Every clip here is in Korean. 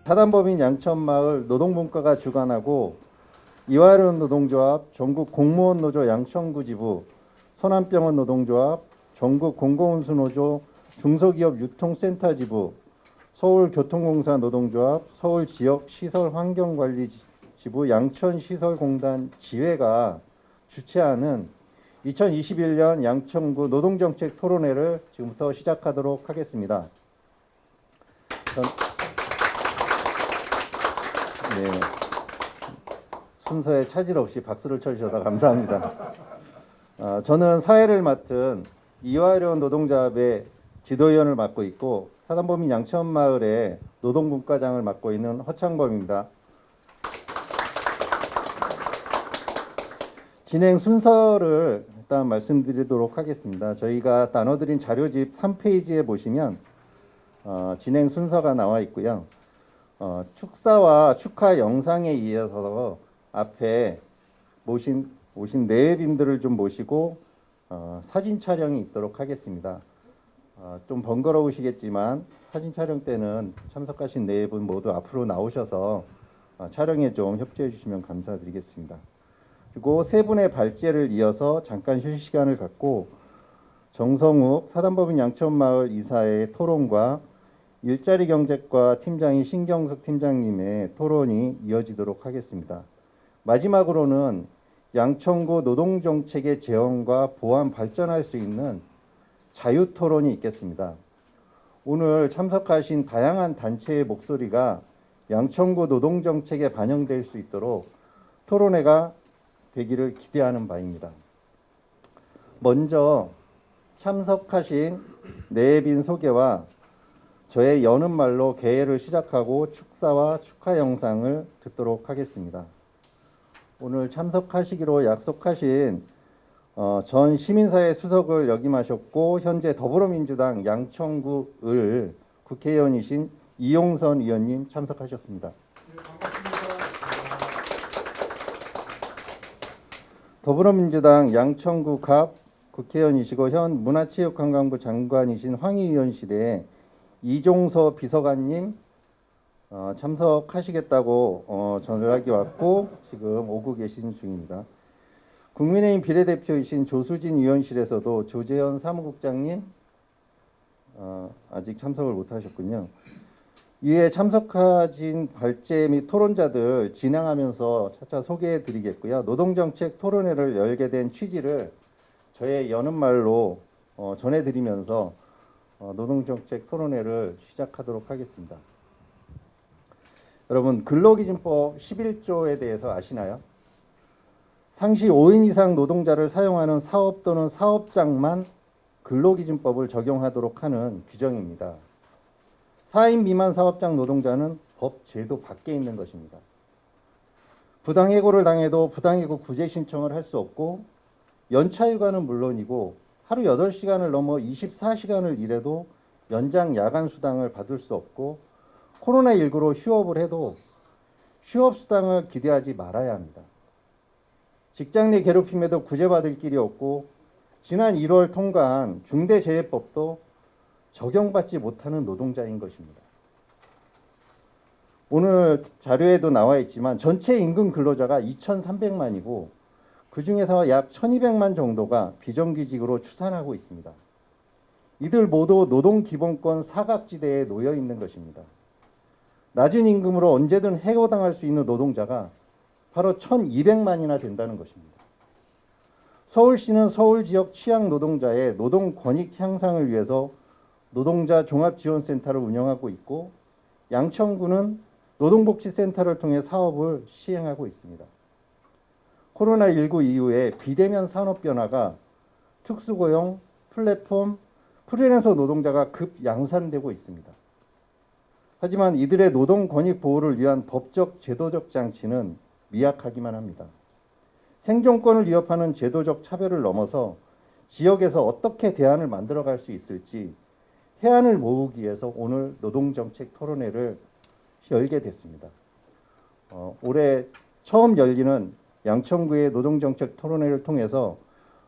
사단법인 양천마을 노동분과가 주관하고 이화련 노동조합, 전국 공무원 노조 양천구 지부, 서남병원 노동조합, 전국 공공운수노조 중소기업 유통센터 지부, 서울교통공사 노동조합, 서울지역시설환경관리 지부 양천시설공단 지회가 주최하는 2021년 양천구 노동정책 토론회를 지금부터 시작하도록 하겠습니다. 네, 순서에 차질 없이 박수를 쳐주셔서 감사합니다. 저는 사회를 맡은 이화련 노동조합의 지도위원을 맡고 있고 사단법인 양천마을의 노동분과장을 맡고 있는 허창범입니다. 진행 순서를 일단 말씀드리도록 하겠습니다. 저희가 나눠드린 자료집 3페이지에 보시면 진행 순서가 나와 있고요. 축사와 축하 영상에 이어서 앞에 오신 내빈들을 좀 모시고 사진 촬영이 있도록 하겠습니다. 좀 번거로우시겠지만 사진 촬영 때는 참석하신 네 분 모두 앞으로 나오셔서 촬영에 좀 협조해 주시면 감사드리겠습니다. 그리고 세 분의 발제를 이어서 잠깐 휴식 시간을 갖고 정성욱 사단법인 양천마을 이사의 토론과 일자리 경제과 팀장인 신경숙 팀장님의 토론이 이어지도록 하겠습니다. 마지막으로는 양천구 노동정책의 재현과 보완 발전할 수 있는 자유토론이 있겠습니다. 오늘 참석하신 다양한 단체의 목소리가 양천구 노동정책에 반영될 수 있도록 토론회가 되기를 기대하는 바입니다. 먼저 참석하신 내빈 소개와 저의 여는 말로 개회를 시작하고 축사와 축하 영상을 듣도록 하겠습니다. 오늘 참석하시기로 약속하신 전 시민사회 수석을 역임하셨고 현재 더불어민주당 양천구을 국회의원이신 이용선 의원님 참석하셨습니다. 네, 반갑습니다. 더불어민주당 양천구 갑 국회의원이시고 현 문화체육관광부 장관이신 황희의원실에 이종서 비서관님 참석하시겠다고 전화기 왔고 지금 오고 계신 중입니다. 국민의힘 비례대표이신 조수진 의원실에서도 조재현 사무국장님 아직 참석을 못하셨군요. 이에 참석하신 발제 및 토론자들 진행하면서 차차 소개해 드리겠고요. 노동정책 토론회를 열게 된 취지를 저의 여는 말로 전해드리면서 노동정책 토론회를 시작하도록 하겠습니다. 여러분, 근로기준법 11조에 대해서 아시나요? 상시 5인 이상 노동자를 사용하는 사업 또는 사업장만 근로기준법을 적용하도록 하는 규정입니다. 4인 미만 사업장 노동자는 법 제도 밖에 있는 것입니다. 부당해고를 당해도 부당해고 구제 신청을 할 수 없고 연차휴가는 물론이고 하루 8시간을 넘어 24시간을 일해도 연장 야간 수당을 받을 수 없고 코로나19로 휴업을 해도 휴업 수당을 기대하지 말아야 합니다. 직장 내 괴롭힘에도 구제받을 길이 없고 지난 1월 통과한 중대재해법도 적용받지 못하는 노동자인 것입니다. 오늘 자료에도 나와 있지만 전체 임금 근로자가 2,300만이고 그 중에서 약 1,200만 정도가 비정규직으로 추산하고 있습니다. 이들 모두 노동기본권 사각지대에 놓여 있는 것입니다. 낮은 임금으로 언제든 해고당할 수 있는 노동자가 바로 1,200만이나 된다는 것입니다. 서울시는 서울 지역 취약 노동자의 노동 권익 향상을 위해서 노동자 종합지원센터를 운영하고 있고 양천구는 노동복지센터를 통해 사업을 시행하고 있습니다. 코로나19 이후에 비대면 산업 변화가 특수고용, 플랫폼, 프리랜서 노동자가 급 양산되고 있습니다. 하지만 이들의 노동 권익 보호를 위한 법적, 제도적 장치는 미약하기만 합니다. 생존권을 위협하는 제도적 차별을 넘어서 지역에서 어떻게 대안을 만들어갈 수 있을지 해안을 모으기 위해서 오늘 노동정책 토론회를 열게 됐습니다. 올해 처음 열리는 양천구의 노동정책 토론회를 통해서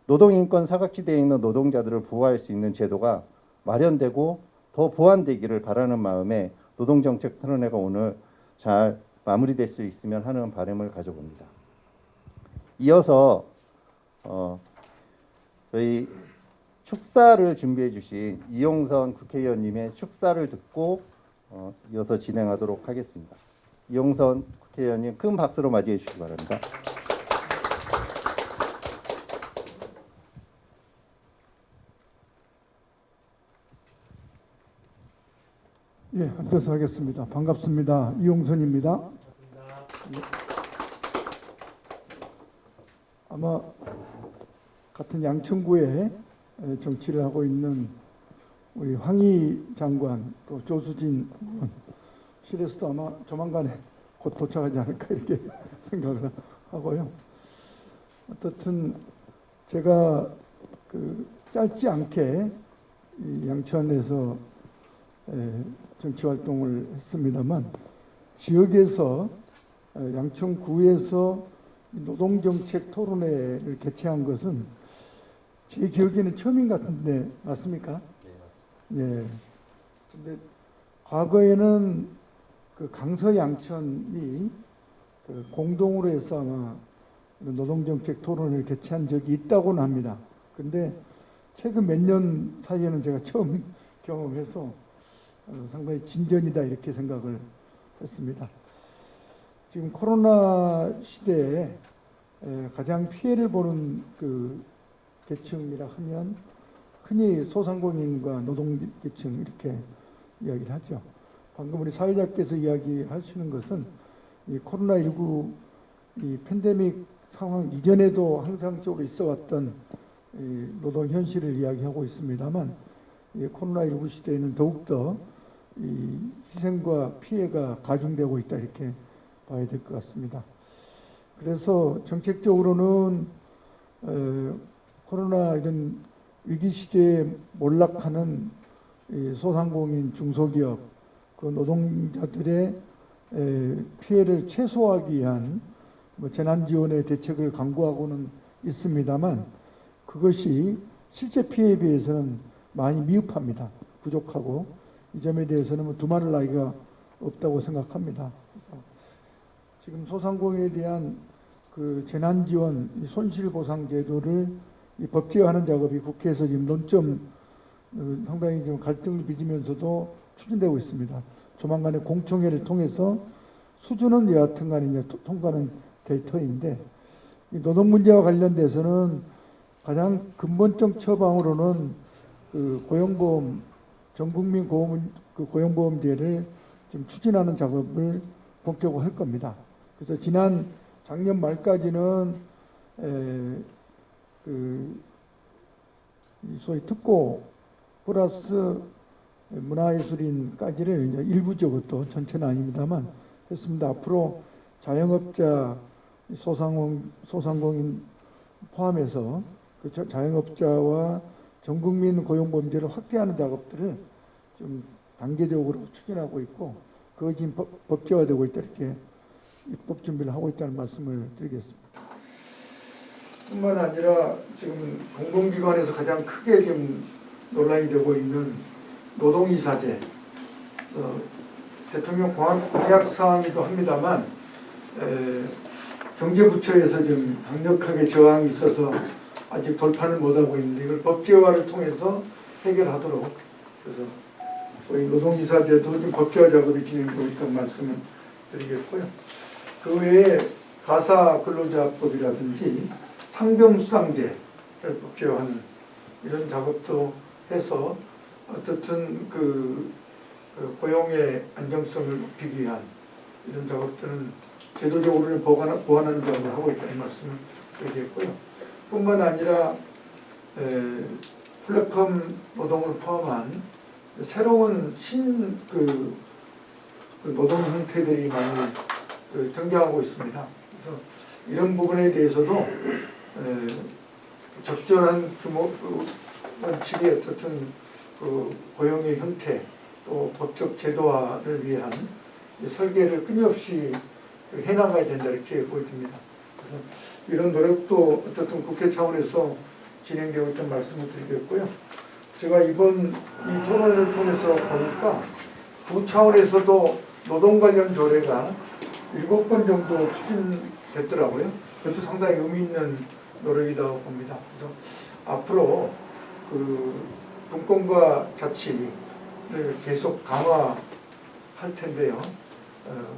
노동인권 사각지대에 있는 노동자들을 보호할 수 있는 제도가 마련되고 더 보완되기를 바라는 마음에 노동정책 토론회가 오늘 잘 마무리될 수 있으면 하는 바람을 가져봅니다. 이어서 저희 축사를 준비해 주신 이용선 국회의원님의 축사를 듣고 이어서 진행하도록 하겠습니다. 이용선 국회의원님 큰 박수로 맞이해 주시기 바랍니다. 예, 앉아서 하겠습니다. 반갑습니다. 이용선입니다. 아마 같은 양천구에 정치를 하고 있는 우리 황희 장관 또 조수진 실에서도 아마 조만간에 곧 도착하지 않을까 이렇게 생각을 하고요. 어떻든 제가 짧지 않게 이 양천에서 정치 활동을 했습니다만 지역에서 양천구에서 노동정책 토론회를 개최한 것은 제 기억에는 처음인 것 같은데 맞습니까? 네, 맞습니다. 예. 근데 과거에는 강서 양천이 공동으로 해서 아마 노동정책 토론회를 개최한 적이 있다고는 합니다. 근데 최근 몇 년 사이에는 제가 처음 경험해서 상당히 진전이다 이렇게 생각을 했습니다. 지금 코로나 시대에 가장 피해를 보는 계층이라 하면 흔히 소상공인과 노동계층 이렇게 이야기를 하죠. 방금 우리 사회자께서 이야기하시는 것은 이 코로나19 이 팬데믹 상황 이전에도 항상적으로 있어왔던 이 노동 현실을 이야기하고 있습니다만 이 코로나19 시대에는 더욱더 이 희생과 피해가 가중되고 있다 이렇게 봐야 될 것 같습니다. 그래서 정책적으로는 코로나 이런 위기 시대에 몰락하는 이 소상공인, 중소기업, 그 노동자들의 피해를 최소화하기 위한 재난지원의 대책을 강구하고는 있습니다만 그것이 실제 피해에 비해서는 많이 미흡합니다. 부족하고 이 점에 대해서는 두말할 나위가 없다고 생각합니다. 지금 소상공인에 대한 재난지원 손실보상제도를 법제화하는 작업이 국회에서 지금 논점 상당히 좀 갈등을 빚으면서도 추진되고 있습니다. 조만간에 공청회를 통해서 수준은 여하튼간에 이제 통과는 될 터인데 이 노동 문제와 관련돼서는 가장 근본적 처방으로는 고용보험 전국민 고용보험제를 좀 추진하는 작업을 본격화할 겁니다. 그래서 작년 말까지는 소위 특고 플러스 문화예술인까지를 이제 일부적으로 또 전체는 아닙니다만 했습니다. 앞으로 자영업자, 소상공인 포함해서 자영업자와 전국민 고용보험제를 확대하는 작업들을 좀 단계적으로 추진하고 있고 그것이 지금 법제화되고 있다 이렇게 입법 준비를 하고 있다는 말씀을 드리겠습니다. 뿐만 아니라 지금 공공기관에서 가장 크게 좀 논란이 되고 있는 노동이사제 대통령 공약 사항이기도 합니다만 경제부처에서 좀 강력하게 저항이 있어서 아직 돌파는 못하고 있는데 이걸 법제화를 통해서 해결하도록 그래서 소위 노동이사제도 좀 법제화 작업이 진행되고 있다는 말씀을 드리겠고요. 그 외에 가사근로자법이라든지 상병수당제를 법제화하는 이런 작업도 해서 어떻든 고용의 안정성을 높이기 위한 이런 작업들은 제도적으로는 보완하는 작업을 하고 있다는 말씀을 드리겠고요. 뿐만 아니라 플랫폼 노동을 포함한 새로운 노동 형태들이 많이 등장하고 있습니다. 그래서 이런 부분에 대해서도 적절한 원칙의 어떻든 고용의 형태 또 법적 제도화를 위한 설계를 끊임없이 해나가야 된다 이렇게 보여집니다. 그래서 이런 노력도 어쨌든 국회 차원에서 진행되고 있다는 말씀을 드리겠고요. 제가 이번 이 토론을 통해서 보니까 부 차원에서도 노동 관련 조례가 7건 정도 추진됐더라고요. 그것도 상당히 의미 있는 노력이라고 봅니다. 그래서 앞으로 그 분권과 자치를 계속 강화할 텐데요.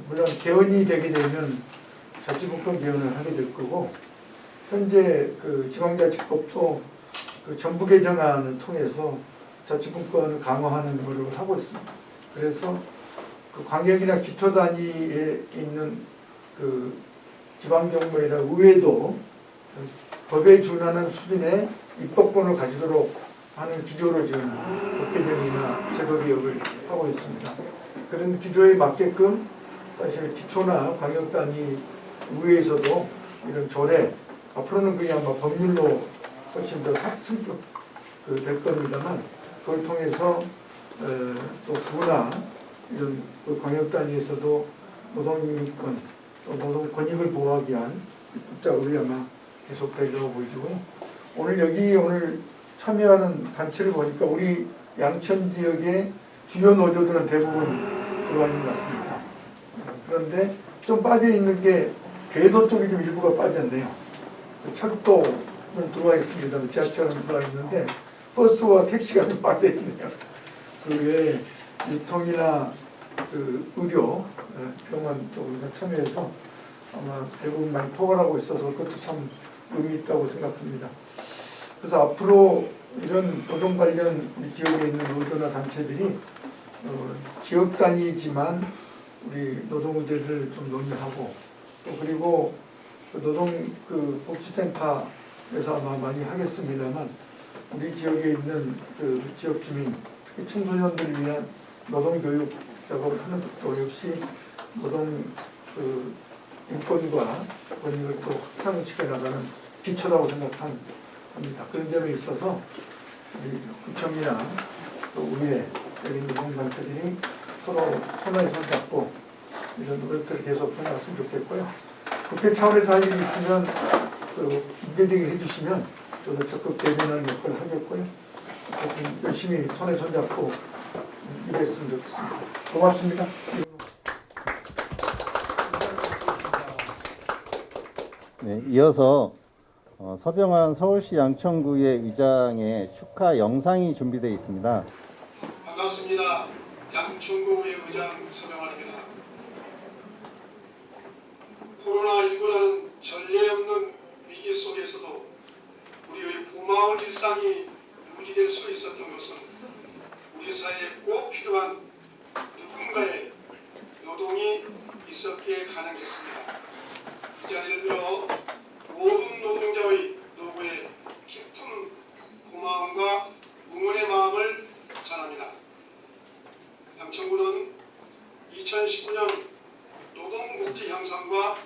물론 개헌이 되게 되면 자치분권 개헌을 하게 될 거고, 현재 그 지방자치법도 그 전부 개정안을 통해서 자치분권을 강화하는 노력을 하고 있습니다. 그래서 그 광역이나 기초 단위에 있는 그 지방정부나 의회도 법에 준하는 수준의 입법권을 가지도록 하는 기조로 지금 법 개정이나 제도 개혁을 하고 있습니다. 그런 기조에 맞게끔 사실 기초나 광역 단위 의회에서도 이런 조례, 앞으로는 그냥 뭐 법률로 훨씬 더 승격 될 겁니다만, 그걸 통해서 또 부나 이런 그 광역 단위에서도 노동인권, 또 노동 권익을 보호하기 위한 입법자 의회가 계속되려고 보이고요. 오늘 참여하는 단체를 보니까 우리 양천 지역의 주요 노조들은 대부분 들어와 있는 것 같습니다. 그런데 좀 빠져 있는 게 궤도 쪽이 좀 일부가 빠졌네요. 철도는 들어와 있습니다. 지하철은 들어와 있는데 버스와 택시가 좀 빠져 있네요. 그 외에 유통이나 그 의료, 병원 쪽으로 참여해서 아마 대부분 많이 포괄하고 있어서 그것도 참 의미 있다고 생각합니다. 그래서 앞으로 이런 노동 관련 지역에 있는 노조나 단체들이 지역 단위지만 우리 노동 문제를 좀 논의하고, 또 그리고 그 노동 그 복지센터에서 아마 많이 하겠습니다만, 우리 지역에 있는 그 지역 주민, 특히 청소년들을 위한 노동 교육 작업을 하는 것도 역시 노동 그 인권과 권익을 또 확산시켜 나가는 기초라고 생각합니다. 그런 점에 있어서 우리 구청이나 또 의회 여기 있는 노동단체들이 서로 손에 손잡고 이런 노력들을 계속 해나갔으면 좋겠고요. 국회 차원에서 할 일이 있으면 그 문제제기를 해주시면 저도 적극 대변하는 역할을 하겠고요. 열심히 손에 손잡고 일했으면 좋겠습니다. 고맙습니다. 네, 이어서 서병환 서울시 양천구의 의장의 축하 영상이 준비되어 있습니다. 반갑습니다. 양천구의 의장 서병환입니다. 코로나19라는 전례 없는 위기 속에서도 우리의 고마운 일상이 유지될 수 있었던 것은 우리 사회에 꼭 필요한 누군가의 노동이 있었기에 가능했습니다. 이 자리를 들어 모든 노동자의 노고에 깊은 고마움과 응원의 마음을 전합니다. 양천구는 2019년 노동복지 향상과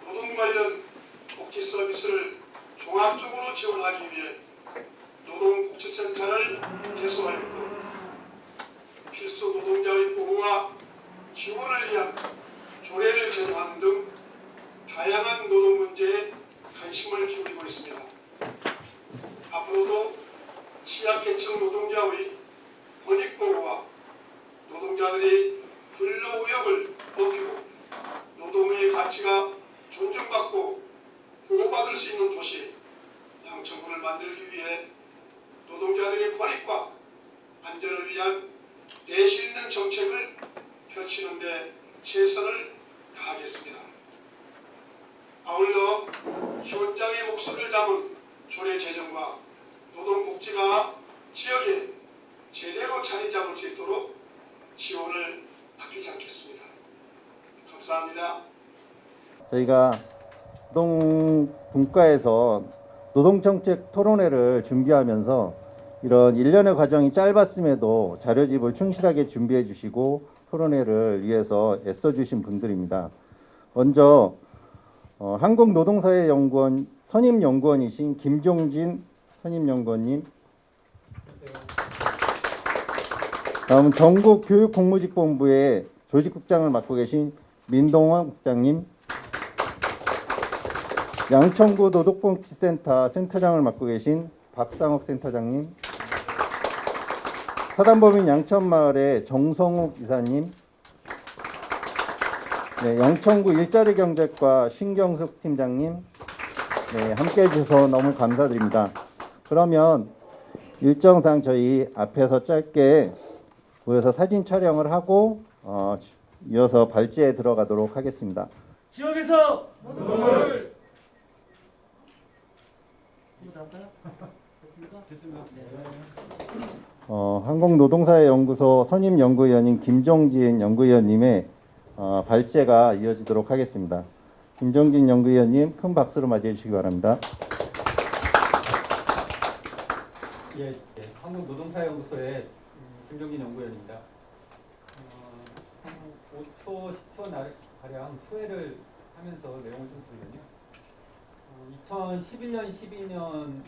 노동 관련 복지 서비스를 종합적으로 지원하기 위해 노동복지센터를 개설하였고, 필수 노동자의 보호와 지원을 위한 조례를 제정하는 등 다양한 노동 문제에 관심을 기울이고 있습니다. 앞으로도 취약계층 노동자의 권익 보호와 노동자들이 근로의욕을 높이고 노동의 가치가 존중받고 보호받을 수 있는 도시 양천구를 만들기 위해 노동자들의 권익과 안전을 위한 내실 있는 정책을 펼치는 데 최선을 다하겠습니다. 아울러 현장의 목소리를 담은 조례 제정과 노동복지가 지역에 제대로 자리 잡을 수 있도록 지원을 아끼지 않겠습니다. 감사합니다. 저희가 노동분과에서 노동정책 토론회를 준비하면서 이런 일련의 과정이 짧았음에도 자료집을 충실하게 준비해 주시고 토론회를 위해서 애써주신 분들입니다. 먼저 한국노동사회연구원 선임연구원이신 김종진 선임연구원님, 다음은 전국교육공무직본부의 조직국장을 맡고 계신 민동원 국장님, 양천구 노동복지센터 센터장을 맡고 계신 박상욱 센터장님, 사단법인 양천마을의 정성욱 이사님, 네, 양천구 일자리 경제과 신경숙 팀장님, 네, 함께 해주셔서 너무 감사드립니다. 그러면 일정상 저희 앞에서 짧게 모여서 사진 촬영을 하고 이어서 발제에 들어가도록 하겠습니다. 지역에서 노동을 됐습니까? 한국노동사회연구소 선임연구위원인 김종진 연구위원님의 발제가 이어지도록 하겠습니다. 김종진 연구위원님 큰 박수로 맞이해 주시기 바랍니다. 예, 한국노동사회연구소의 김종진 연구위원입니다. 한 5초, 10초 가량 소회를 하면서 내용을 좀 드리면요. 2011년, 12년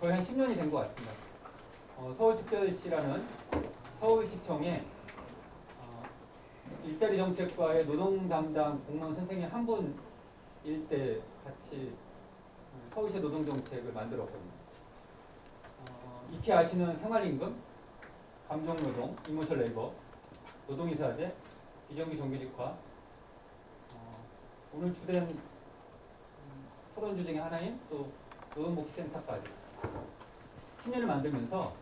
거의 한 10년이 된 것 같습니다. 서울특별시라는 서울시청에 일자리 정책과의 노동 담당 공무원 선생님 한 분일 때 같이 서울시 노동 정책을 만들었거든요. 익히 아시는 생활임금, 감정노동, 이모셜 레이버, 노동이사제, 비정규 정규직화, 오늘 주된 토론주 중에 하나인 또 노동복지센터까지 10년을 만들면서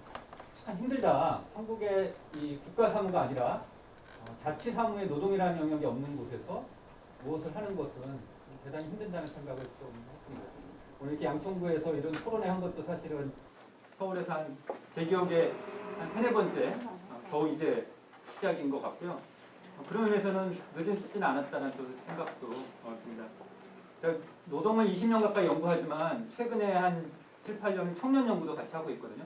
참 힘들다. 한국의 이 국가사무가 아니라 자치사무의 노동이라는 영역이 없는 곳에서 무엇을 하는 것은 대단히 힘든다는 생각을 좀 했습니다. 오늘 이렇게 양천구에서 이런 토론회 한 것도 사실은 서울에서 제 기억에 한 3-4번째 겨우 이제 시작인 것 같고요. 그런 의미에서는 늦지는 않았다는 또 생각도 듭니다. 노동을 20년 가까이 연구하지만 최근에 한 7-8년 청년 연구도 같이 하고 있거든요.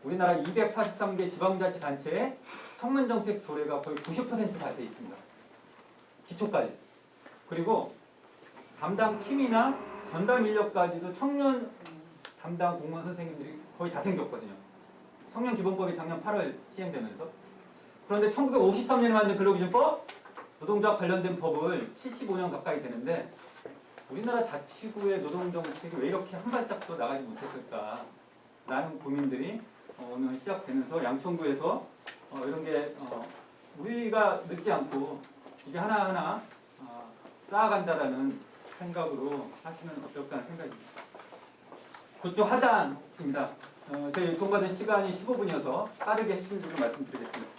우리나라 243개 지방자치단체의 청년정책 조례가 거의 90% 다 돼 있습니다. 기초까지. 그리고 담당 팀이나 전담 인력까지도 청년 담당 공무원 선생님들이 거의 다 생겼거든요. 청년기본법이 작년 8월 시행되면서. 그런데 1953년에 만든 근로기준법, 노동조합 관련된 법을 75년 가까이 되는데 우리나라 자치구의 노동정책이 왜 이렇게 한 발짝도 나가지 못했을까 라는 고민들이 오늘 시작되면서 양천구에서 이런 게 우리가 늦지 않고 이제 하나하나 쌓아간다라는 생각으로 하시면 어떨까 하는 생각입니다. 그쪽 하단입니다. 저희 요청받은 시간이 15분이어서 빠르게 핵심적으로 말씀드리겠습니다.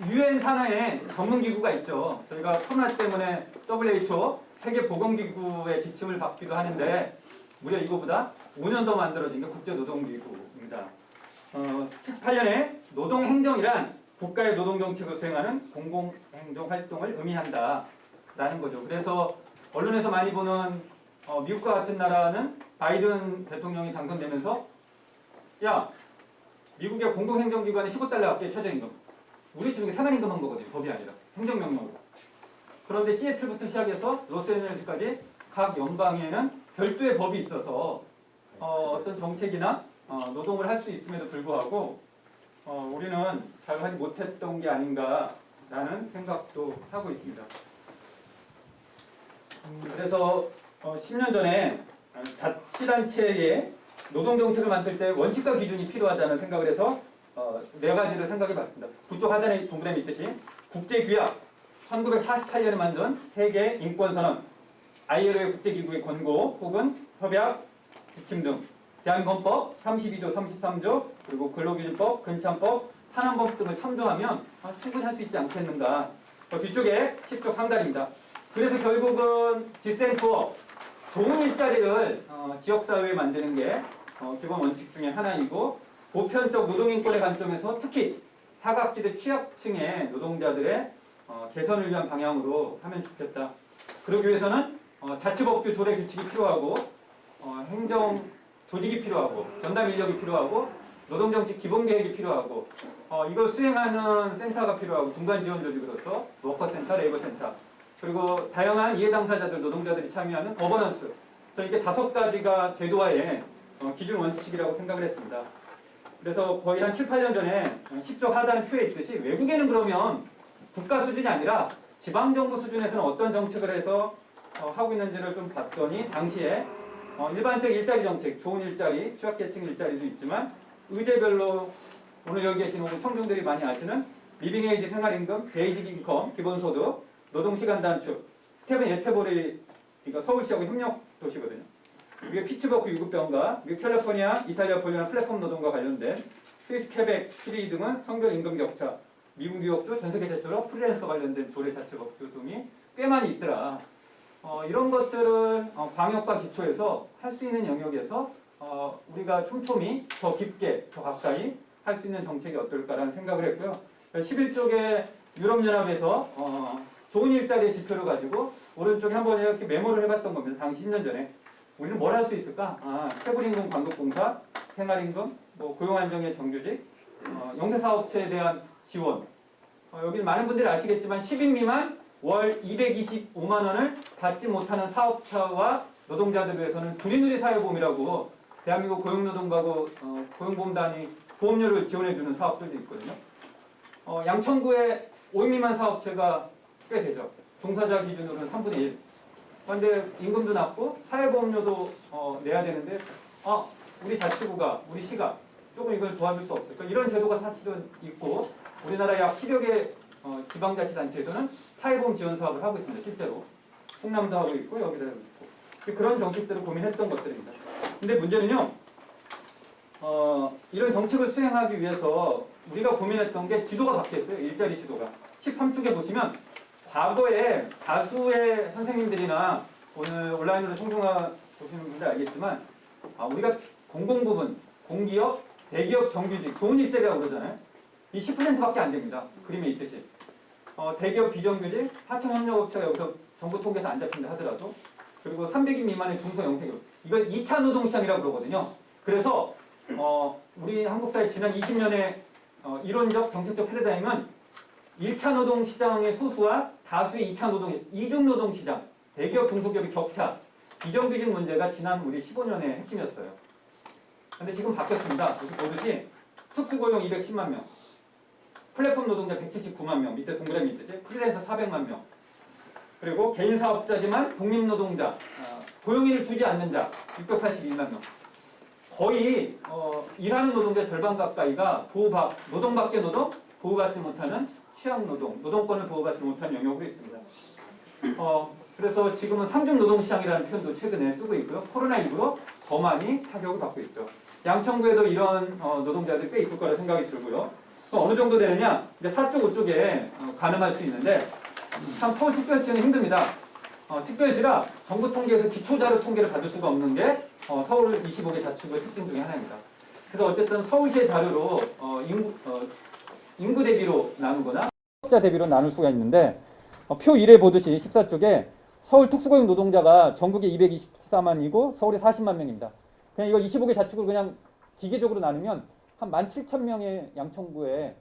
UN 산하에 전문기구가 있죠. 저희가 코로나 때문에 WHO 세계보건기구의 지침을 받기도 하는데 무려 이거보다 5년 더 만들어진 게 국제노동기구입니다. 78년에 노동행정이란 국가의 노동정책을 수행하는 공공행정활동을 의미한다라는 거죠. 그래서 언론에서 많이 보는 미국과 같은 나라는 바이든 대통령이 당선되면서 야, 미국의 공공행정기관의 $15값게 최저임금. 우리 지금 생활임금 한 거거든요. 법이 아니라 행정명령으로. 그런데 시애틀부터 시작해서 로스앤젤레스까지 각 연방에는 별도의 법이 있어서 어떤 정책이나 노동을 할 수 있음에도 불구하고 우리는 잘 하지 못했던 게 아닌가라는 생각도 하고 있습니다. 그래서 10년 전에 자치단체의 노동정책을 만들 때 원칙과 기준이 필요하다는 생각을 해서 4가지를 생각해 봤습니다. 그쪽 하단에 동그라미 있듯이 국제규약, 1948년에 만든 세계 인권선언, ILO의 국제기구의 권고 혹은 협약, 지침 등 대한헌법 32조, 33조, 그리고 근로기준법, 근창법, 산안법 등을 참조하면 충분히 할 수 있지 않겠는가. 뒤쪽에 10조 상단입니다. 그래서 결국은 디센트워, 좋은 일자리를 지역사회에 만드는 게 기본 원칙 중에 하나이고 보편적 노동인권의 관점에서 특히 사각지대 취약층의 노동자들의 개선을 위한 방향으로 하면 좋겠다. 그러기 위해서는 자치법규 조례 규칙이 필요하고 행정 조직이 필요하고 전담 인력이 필요하고 노동정책 기본계획이 필요하고 이걸 수행하는 센터가 필요하고 중간 지원 조직으로서 워커센터, 레이버센터 그리고 다양한 이해 당사자들, 노동자들이 참여하는 거버넌스 이렇게 5가지가 제도화의 기준 원칙이라고 생각을 했습니다. 그래서 거의 한 7-8년 전에 10조 하단에 표에 있듯이 외국에는 그러면 국가 수준이 아니라 지방정부 수준에서는 어떤 정책을 해서 하고 있는지를 좀 봤더니 당시에 일반적 일자리 정책, 좋은 일자리, 취약계층 일자리도 있지만 의제별로 오늘 여기 계신 청중들이 많이 아시는 리빙에이지 생활임금, 베이직 인컴, 기본소득, 노동시간 단축, 스테븐 예테보리가 서울시하고 협력 도시거든요. 이게 피츠버그 유급병과 캘리포니아, 이탈리아 폴리나 플랫폼 노동과 관련된 스위스 퀘벡, 시리 등은 성별 임금 격차, 미국 뉴욕주 전 세계 최초로 프리랜서 관련된 조례 자체법 등이 꽤 많이 있더라. 이런 것들은 광역과 기초에서 할 수 있는 영역에서 우리가 촘촘히 더 깊게 더 가까이 할 수 있는 정책이 어떨까라는 생각을 했고요. 11쪽에 유럽연합에서 좋은 일자리의 지표를 가지고 오른쪽에 한번 이렇게 메모를 해봤던 겁니다. 당시 10년 전에. 우리는 뭘 할 수 있을까? 최고임금 광급공사, 생활임금, 뭐 고용안정의 정규직, 영세사업체에 대한 지원. 여기 많은 분들이 아시겠지만 10인 미만 월 225만 원을 받지 못하는 사업자와 노동자들을 위해서는 두리누리 사회보험이라고 대한민국 고용노동부하고 고용보험단이 보험료를 지원해주는 사업들도 있거든요. 양천구에 5인 미만 사업체가 꽤 되죠. 종사자 기준으로는 3분의 1. 그런데 임금도 낮고 사회보험료도 내야 되는데 우리 자치구가, 우리 시가 조금 이걸 도와줄 수 없을까? 이런 제도가 사실은 있고 우리나라 약 10여 개 지방자치단체에서는 사회보험 지원 사업을 하고 있습니다. 실제로. 충남도 하고 있고 여기도 하고 있고. 그런 정책들을 고민했던 것들입니다. 근데 문제는요. 이런 정책을 수행하기 위해서 우리가 고민했던 게 지도가 바뀌었어요. 일자리 지도가. 13쪽에 보시면 과거에 다수의 선생님들이나 오늘 온라인으로 청중화 보시는 분들 알겠지만 우리가 공공부문, 공기업, 대기업 정규직, 좋은 일자리라고 그러잖아요. 이 10%밖에 안 됩니다. 그림에 있듯이. 대기업 비정규직, 하청협력업체가 여기서 정부 통계에서 안 잡힌다 하더라도 그리고 300인 미만의 중소영세기업. 이걸 2차 노동시장이라고 그러거든요. 그래서 우리 한국 사회 지난 20년의 이론적 정책적 패러다임은 1차 노동시장의 소수와 다수의 2차 노동, 이중 노동시장, 대기업 중소기업의 격차, 비정규직 문제가 지난 우리 15년의 핵심이었어요. 근데 지금 바뀌었습니다. 여기 보듯이 특수고용 210만 명, 플랫폼 노동자 179만 명, 밑에 동그라미 있듯이 프리랜서 400만 명, 그리고 개인 사업자지만 독립노동자, 고용인을 두지 않는 자 682만 명. 거의 일하는 노동자 절반 가까이가 노동 밖의 노동, 보호받지 못하는 취약노동, 노동권을 보호받지 못하는 영역으로 있습니다. 그래서 지금은 삼중 노동시장이라는 표현도 최근에 쓰고 있고요. 코로나19로 더 많이 타격을 받고 있죠. 양천구에도 이런 노동자들이 꽤 있을 거라 생각이 들고요. 어느 정도 되느냐? 이제 4쪽, 5쪽에 가늠할 수 있는데 참 서울특별시는 힘듭니다. 특별시라 정부 통계에서 기초자료 통계를 받을 수가 없는 게 서울 25개 자치구의 특징 중에 하나입니다. 그래서 어쨌든 서울시의 자료로 인구 대비로 나누거나 사업자 대비로 나눌 수가 있는데 표 1에 보듯이 14쪽에 서울 특수고용 노동자가 전국에 224만이고 서울에 40만 명입니다. 그냥 이거 25개 자치구를 그냥 기계적으로 나누면 한 17,000명의 양천구에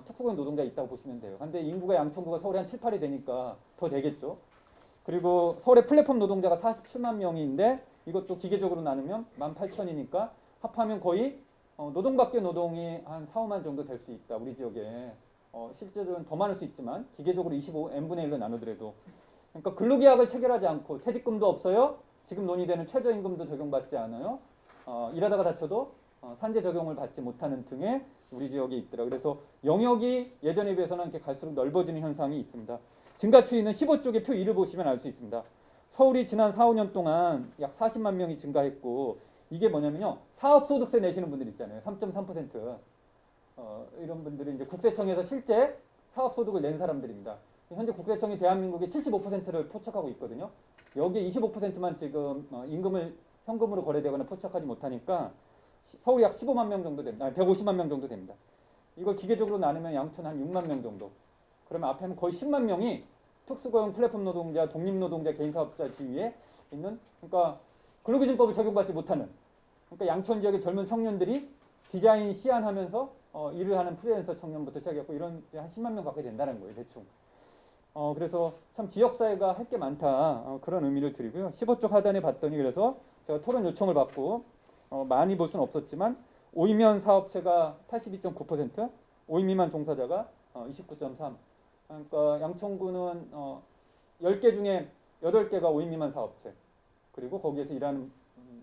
특수고용 노동자 있다고 보시면 돼요. 근데 인구가 양천구가 서울에 한 7, 8이 되니까 더 되겠죠. 그리고 서울에 플랫폼 노동자가 47만 명인데 이것도 기계적으로 나누면 18,000이니까 합하면 거의 노동 밖의 노동이 한 4, 5만 정도 될 수 있다. 우리 지역에. 실제로는 더 많을 수 있지만 기계적으로 25, n분의 1로 나누더라도. 그러니까 근로계약을 체결하지 않고 퇴직금도 없어요. 지금 논의되는 최저임금도 적용받지 않아요. 일하다가 다쳐도 산재 적용을 받지 못하는 등의 우리 지역에 있더라. 그래서 영역이 예전에 비해서는 이렇게 갈수록 넓어지는 현상이 있습니다. 증가 추이는 15쪽의 표 2를 보시면 알 수 있습니다. 서울이 지난 4, 5년 동안 약 40만 명이 증가했고 이게 뭐냐면요. 사업소득세 내시는 분들 있잖아요. 3.3%. 이런 분들이 이제 국세청에서 실제 사업소득을 낸 사람들입니다. 현재 국세청이 대한민국의 75%를 포착하고 있거든요. 여기에 25%만 지금 임금을 현금으로 거래되거나 포착하지 못하니까 서울이 약 15만 명 정도 됩니다. 150만 명 정도 됩니다. 이걸 기계적으로 나누면 양천 한 6만 명 정도. 그러면 앞에 하면 거의 10만 명이 특수고용 플랫폼 노동자, 독립노동자, 개인사업자 지위에 있는, 그러니까 근로기준법을 적용받지 못하는, 그러니까 양천 지역의 젊은 청년들이 디자인 시안하면서 일을 하는 프리랜서 청년부터 시작했고 이런 한 10만 명 가까이 된다는 거예요, 대충. 그래서 참 지역사회가 할 게 많다, 그런 의미를 드리고요. 15쪽 하단에 봤더니 그래서 제가 토론 요청을 받고 많이 볼 수는 없었지만 5인면 사업체가 82.9%, 5인 미만 종사자가 29.3%. 그러니까 양천구는 10개 중에 8개가 5인 미만 사업체. 그리고 거기에서 일하는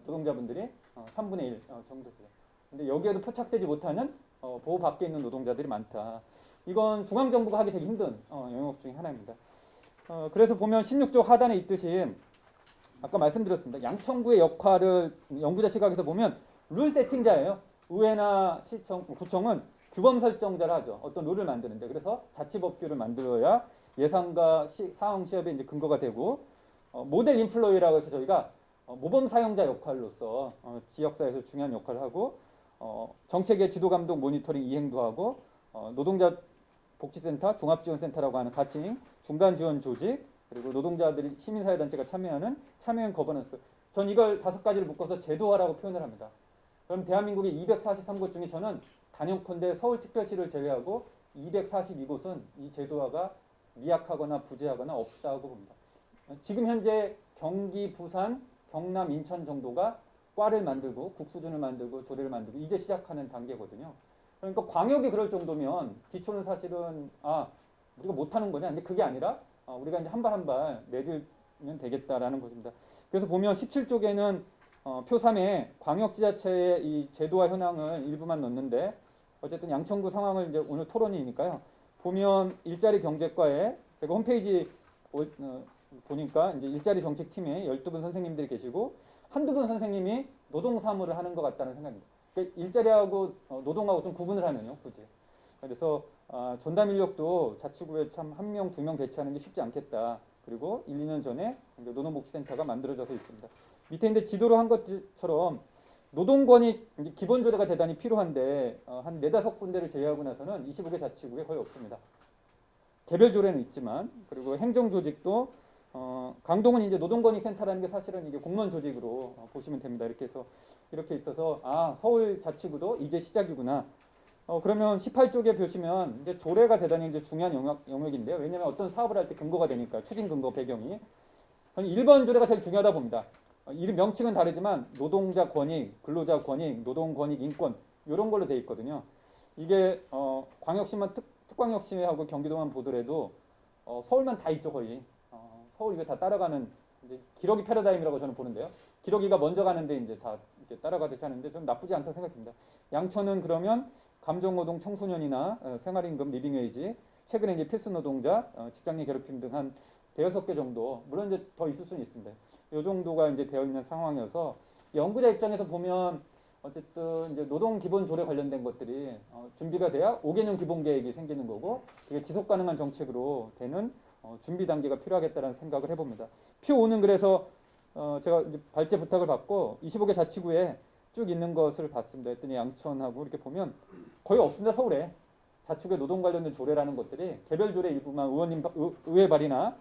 노동자분들이 3분의 1 정도 돼요. 근데 여기에도 포착되지 못하는 보호 밖에 있는 노동자들이 많다. 이건 중앙정부가 하기 되게 힘든 영역 중에 하나입니다. 그래서 보면 16조 하단에 있듯이 아까 말씀드렸습니다. 양천구의 역할을 연구자 시각에서 보면 룰 세팅자예요. 의회나 시청, 구청은 규범 설정자라 하죠. 어떤 룰을 만드는데 그래서 자치법규를 만들어야 예산과 사항 시업에 이제 근거가 되고 모델 인플로이라고 해서 저희가 모범 사용자 역할로서 지역사회에서 중요한 역할을 하고 정책의 지도 감독 모니터링 이행도 하고 노동자 복지센터, 종합지원센터라고 하는 가칭 중간 지원 조직 그리고 노동자들이 시민사회단체가 참여하는 참여형 거버넌스. 전 이걸 5가지를 묶어서 제도화라고 표현을 합니다. 그럼 대한민국의 243곳 중에 저는 단연컨대 서울특별시를 제외하고 242곳은 이 제도화가 미약하거나 부재하거나 없다고 봅니다. 지금 현재 경기, 부산, 경남, 인천 정도가 과를 만들고 국수준을 만들고 조례를 만들고 이제 시작하는 단계거든요. 그러니까 광역이 그럴 정도면 기초는 사실은 우리가 못하는 거냐? 근데 그게 아니라 우리가 이제 한 발 한 발 내들면 되겠다라는 것입니다. 그래서 보면 17쪽에는 표 3에 광역지자체의 이 제도화 현황을 일부만 넣는데 어쨌든 양천구 상황을 이제 오늘 토론이니까요. 보면 일자리 경제과에 제가 홈페이지 보니까 이제 일자리 정책팀에 12분 선생님들이 계시고 한두 분 선생님이 노동사무를 하는 것 같다는 생각입니다. 그러니까 일자리하고 노동하고 좀 구분을 하면요, 굳이. 그래서 전담 인력도 자치구에 참 1명, 2명 배치하는 게 쉽지 않겠다. 그리고 1, 2년 전에 노동복지센터가 만들어져서 있습니다. 밑에 있는데 지도로 한 것처럼 노동권익 기본조례가 대단히 필요한데 한 4-5군데를 제외하고 나서는 25개 자치구에 거의 없습니다. 개별조례는 있지만 그리고 행정조직도 강동은 이제 노동권익센터라는 게 사실은 이게 공무원 조직으로 보시면 됩니다. 이렇게 해서 이렇게 있어서 서울 자치구도 이제 시작이구나. 그러면 18쪽에 보시면 이제 조례가 대단히 이제 중요한 영역인데요. 왜냐하면 어떤 사업을 할 때 근거가 되니까 추진 근거 배경이 저는 1번 조례가 제일 중요하다 봅니다. 이름 명칭은 다르지만 노동자 권익, 근로자 권익, 노동 권익, 인권 이런 걸로 돼 있거든요. 이게 광역시만 특광역시하고 경기도만 보더라도 서울만 다 있죠 거의. 서울 이거 다 따라가는 이제 기러기 패러다임이라고 저는 보는데요. 기러기가 먼저 가는데 이제 다 이렇게 따라가듯이 하는데 좀 나쁘지 않다고 생각합니다. 양천은 그러면 감정노동 청소년이나 생활임금 리빙웨이지 최근에 이제 필수노동자 직장인 괴롭힘 등 한 5-6개 정도 물론 이제 더 있을 수는 있습니다. 이 정도가 이제 되어 있는 상황이어서 연구자 입장에서 보면 어쨌든 이제 노동 기본 조례 관련된 것들이 준비가 돼야 5개년 기본 계획이 생기는 거고 그게 지속 가능한 정책으로 되는 준비 단계가 필요하겠다는 생각을 해봅니다. 표 5는 그래서 제가 이제 발제 부탁을 받고 25개 자치구에 쭉 있는 것을 봤습니다. 했더니 양천하고 이렇게 보면 거의 없습니다. 서울에 자치구의 노동 관련된 조례라는 것들이 개별 조례 일부만 의회 발의나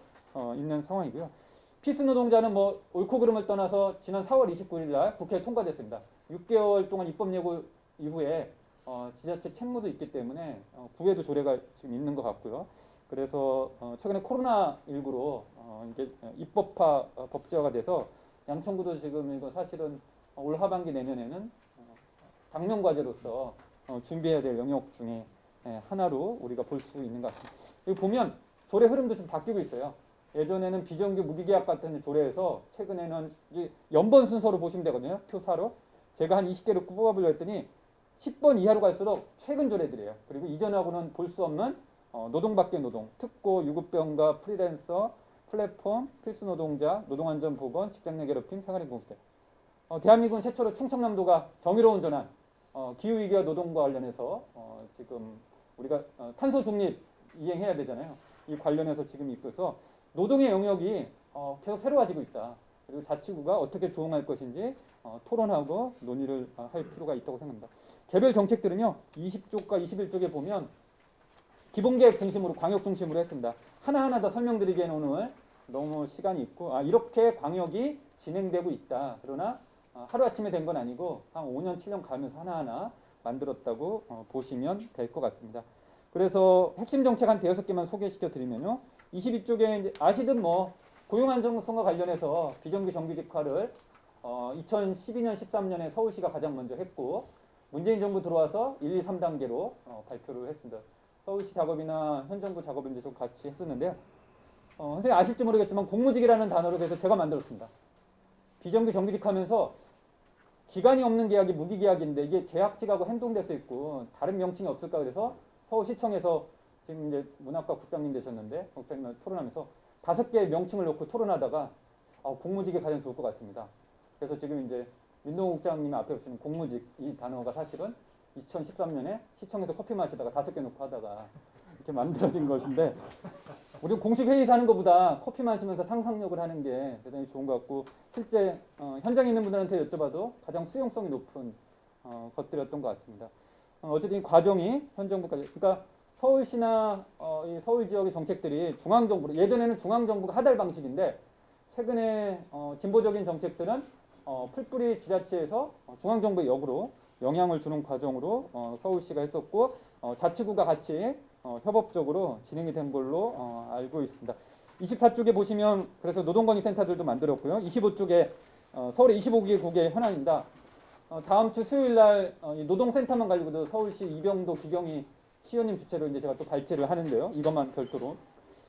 있는 상황이고요. 필수노동자는 뭐 옳고 그름을 떠나서 지난 4월 29일 날 국회에 통과됐습니다. 6개월 동안 입법 예고 이후에 지자체 책무도 있기 때문에 구에도 조례가 지금 있는 것 같고요. 그래서 최근에 코로나19로 이게 입법화 법제화가 돼서 양천구도 지금 이거 사실은 올 하반기 내년에는 당면 과제로서 준비해야 될 영역 중에 하나로 우리가 볼 수 있는 것 같습니다. 여기 보면 조례 흐름도 좀 바뀌고 있어요. 예전에는 비정규 무기계약 같은 조례에서 최근에는 이제 연번 순서로 보시면 되거든요. 표사로. 제가 한 20개를 뽑아보려 했더니 10번 이하로 갈수록 최근 조례들이에요. 그리고 이전하고는 볼 수 없는 노동 밖의 노동, 특고, 유급병가, 프리랜서, 플랫폼, 필수노동자, 노동안전보건, 직장내 괴롭힘, 생활인공시대. 대한민국은 최초로 충청남도가 정의로운 전환, 기후위기와 노동과 관련해서 지금 우리가 탄소 중립 이행해야 되잖아요. 이 관련해서 지금 있어서 노동의 영역이 계속 새로워지고 있다. 그리고 자치구가 어떻게 조응할 것인지 토론하고 논의를 할 필요가 있다고 생각합니다. 개별 정책들은요. 20쪽과 21쪽에 보면 기본계획 중심으로 광역 중심으로 했습니다. 하나하나 더 설명드리기에는 오늘 너무 시간이 있고 이렇게 광역이 진행되고 있다. 그러나 하루아침에 된 건 아니고 한 5년 7년 가면서 하나하나 만들었다고 보시면 될 것 같습니다. 그래서 핵심 정책 한 5개만 소개시켜 드리면요. 22쪽에 이제 아시든 뭐 고용 안정성과 관련해서 비정규 정규직화를 2012년 13년에 서울시가 가장 먼저 했고 문재인 정부 들어와서 1, 2, 3단계로 발표를 했습니다. 서울시 작업이나 현 정부 작업을 이제 좀 같이 했었는데요. 선생님 아실지 모르겠지만 공무직이라는 단어를 그래서 제가 만들었습니다. 비정규 정규직하면서 기간이 없는 계약이 무기계약인데 이게 계약직하고 행동될 수 있고 다른 명칭이 없을까 그래서 서울시청에서 지금 이제 문학과 국장님 되셨는데 국장님 토론하면서 5개의 명칭을 놓고 토론하다가 공무직이 가장 좋을 것 같습니다. 그래서 지금 이제 민동호 국장님 앞에 보시면 공무직 이 단어가 사실은 2013년에 시청에서 커피 마시다가 5개 놓고 하다가 이렇게 만들어진 것인데 우리 공식 회의에서 하는 것보다 커피 마시면서 상상력을 하는 게 대단히 좋은 것 같고 실제 현장에 있는 분들한테 여쭤봐도 가장 수용성이 높은 것들이었던 것 같습니다. 어쨌든 이 과정이 현 정부까지 그러니까 서울시나 이 서울 지역의 정책들이 중앙정부로 예전에는 중앙정부가 하달 방식인데 최근에 진보적인 정책들은 풀뿌리 지자체에서 중앙정부의 역으로 영향을 주는 과정으로 서울시가 했었고 자치구가 같이 협업적으로 진행이 된 걸로 알고 있습니다. 24쪽에 보시면 그래서 노동건의센터들도 만들었고요. 25쪽에 서울의 25개국의 현황입니다. 다음 주 수요일 날 노동센터만 가지고도 서울시 이병도 기경희 시의원님 주최로 이제 제가 또 발제를 하는데요. 이것만 별도로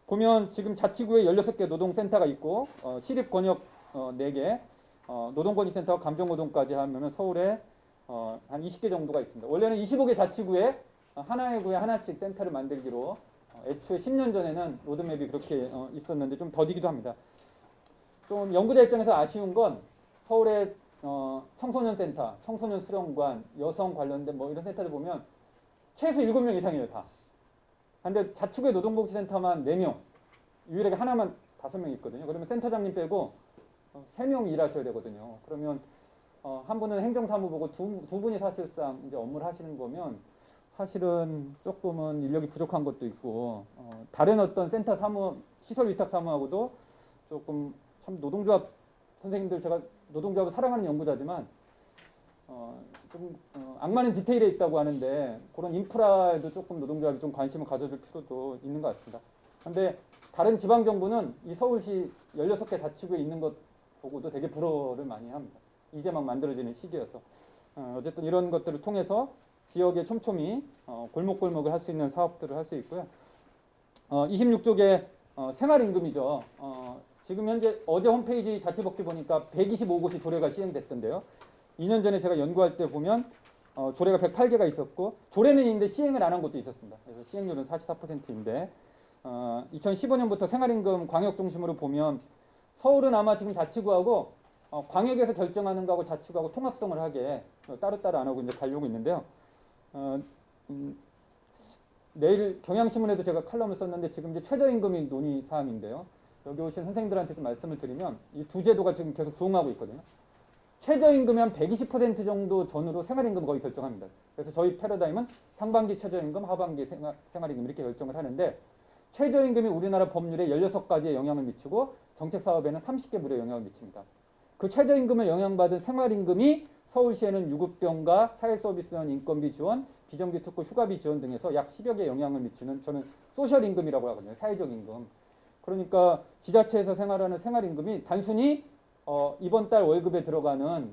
보면 지금 자치구에 16개 노동센터가 있고 시립권역 4개 노동건의센터 감정노동까지 하면 서울에 한 20개 정도가 있습니다. 원래는 25개 자치구에 하나의 구에 하나씩 센터를 만들기로 애초에 10년 전에는 로드맵이 그렇게 있었는데 좀 더디기도 합니다. 좀 연구자 입장에서 아쉬운 건 서울의 청소년 센터, 청소년 수련관, 여성 관련된 뭐 이런 센터들 보면 최소 7명 이상이에요, 다. 근데 자치구의 노동복지센터만 4명, 유일하게 하나만 5명 있거든요. 그러면 센터장님 빼고 3명 일하셔야 되거든요. 그러면 한 분은 행정사무 보고 두 분이 사실상 이제 업무를 하시는 거면 사실은 조금은 인력이 부족한 것도 있고 다른 어떤 센터 사무, 시설 위탁 사무하고도 조금 참 노동조합 선생님들 제가 노동조합을 사랑하는 연구자지만 좀 악마는 디테일에 있다고 하는데 그런 인프라에도 조금 노동조합이 좀 관심을 가져줄 필요도 있는 것 같습니다. 그런데 다른 지방정부는 이 서울시 16개 자치구에 있는 것 보고도 되게 부러워를 많이 합니다. 이제 막 만들어지는 시기여서 어쨌든 이런 것들을 통해서 지역에 촘촘히 골목골목을 할 수 있는 사업들을 할 수 있고요. 26쪽에 생활임금이죠. 지금 현재 어제 홈페이지 자치복지 보니까 125곳이 조례가 시행됐던데요. 2년 전에 제가 연구할 때 보면 조례가 108개가 있었고 조례는 있는데 시행을 안 한 곳도 있었습니다. 그래서 시행률은 44%인데 2015년부터 생활임금 광역 중심으로 보면 서울은 아마 지금 자치구하고 광역에서 결정하는 거하고 자치구하고 통합성을 하게 따로따로 안 하고 이제 가려고 있는데요. 내일 경향신문에도 제가 칼럼을 썼는데 지금 이제 최저임금이 논의 사항인데요. 여기 오신 선생님들한테 좀 말씀을 드리면 이 두 제도가 지금 계속 부응하고 있거든요. 최저임금이 한 120% 정도 전후로 생활임금 거의 결정합니다. 그래서 저희 패러다임은 상반기 최저임금, 하반기 생활임금 이렇게 결정을 하는데 최저임금이 우리나라 법률에 16가지의 영향을 미치고 정책사업에는 30개 무려 영향을 미칩니다. 그 최저임금을 영향받은 생활임금이 서울시에는 유급병가, 사회서비스원 인건비 지원, 비정규 특구 휴가비 지원 등에서 약 10여 개 영향을 미치는 저는 소셜임금이라고 하거든요. 사회적 임금. 그러니까 지자체에서 생활하는 생활임금이 단순히 이번 달 월급에 들어가는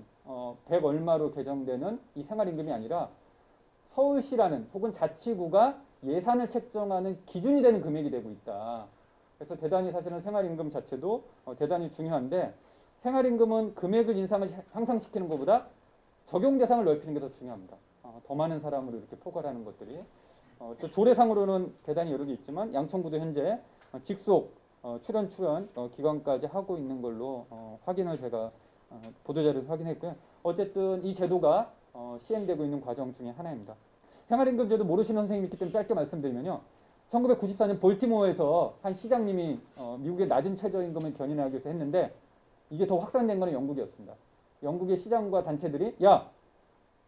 100 얼마로 개정되는 이 생활임금이 아니라 서울시라는 혹은 자치구가 예산을 책정하는 기준이 되는 금액이 되고 있다. 그래서 대단히 사실은 생활임금 자체도 대단히 중요한데 생활임금은 금액을 향상시키는 것보다 적용 대상을 넓히는 게 더 중요합니다. 더 많은 사람으로 이렇게 포괄하는 것들이 또 조례상으로는 대단히 여러 개 있지만 양천구도 현재 직속 출연 기간까지 하고 있는 걸로 확인을 제가 보도자료에서 확인했고요. 어쨌든 이 제도가 시행되고 있는 과정 중에 하나입니다. 생활임금 제도 모르시는 선생님이 있기 때문에 짧게 말씀드리면요. 1994년 볼티모어에서 한 시장님이 미국의 낮은 최저임금을 견인하기 위해서 했는데 이게 더 확산된 거는 영국이었습니다. 영국의 시장과 단체들이 야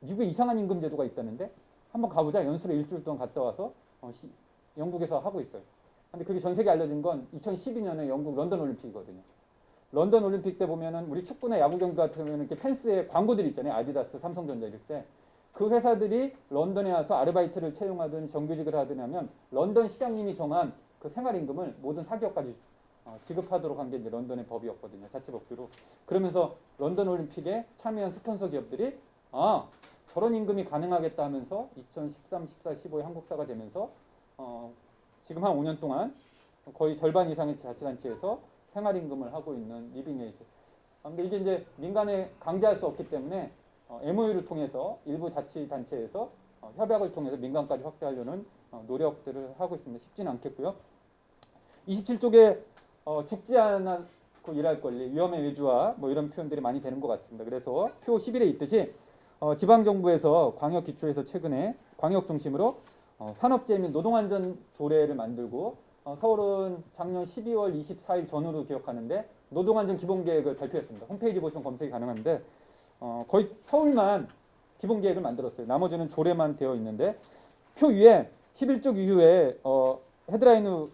미국에 이상한 임금 제도가 있다는데 한번 가보자. 연수로 일주일 동안 갔다 와서 영국에서 하고 있어요. 근데 그게 전 세계에 알려진 건 2012년에 영국 런던 올림픽이거든요. 런던 올림픽 때 보면은 우리 축구나 야구 경기 같으면 이렇게 펜스에 광고들이 있잖아요. 아디다스, 삼성전자 이럴 때. 그 회사들이 런던에 와서 아르바이트를 채용하든 정규직을 하든 하면 런던 시장님이 정한 그 생활임금을 모든 사기업까지 지급하도록 한 게 이제 런던의 법이었거든요. 자치법규로. 그러면서 런던 올림픽에 참여한 스폰서 기업들이 저런 임금이 가능하겠다 하면서 2013, 14, 15에 한국사가 되면서 지금 한 5년 동안 거의 절반 이상의 자치단체에서 생활임금을 하고 있는 리빙웨이즈. 근데 이게 이제 민간에 강제할 수 없기 때문에 MOU를 통해서 일부 자치단체에서 협약을 통해서 민간까지 확대하려는 노력들을 하고 있습니다. 쉽지는 않겠고요. 27쪽에 죽지 않고 일할 권리, 위험의 외주화 뭐 이런 표현들이 많이 되는 것 같습니다. 그래서 표 11에 있듯이 지방정부에서 광역기초에서 최근에 광역 중심으로 산업재해 및 노동안전 조례를 만들고 서울은 작년 12월 24일 전후로 기억하는데 노동안전 기본계획을 발표했습니다. 홈페이지 보시면 검색이 가능한데 거의 서울만 기본계획을 만들었어요. 나머지는 조례만 되어 있는데 표 위에 11쪽 이후에 헤드라인으로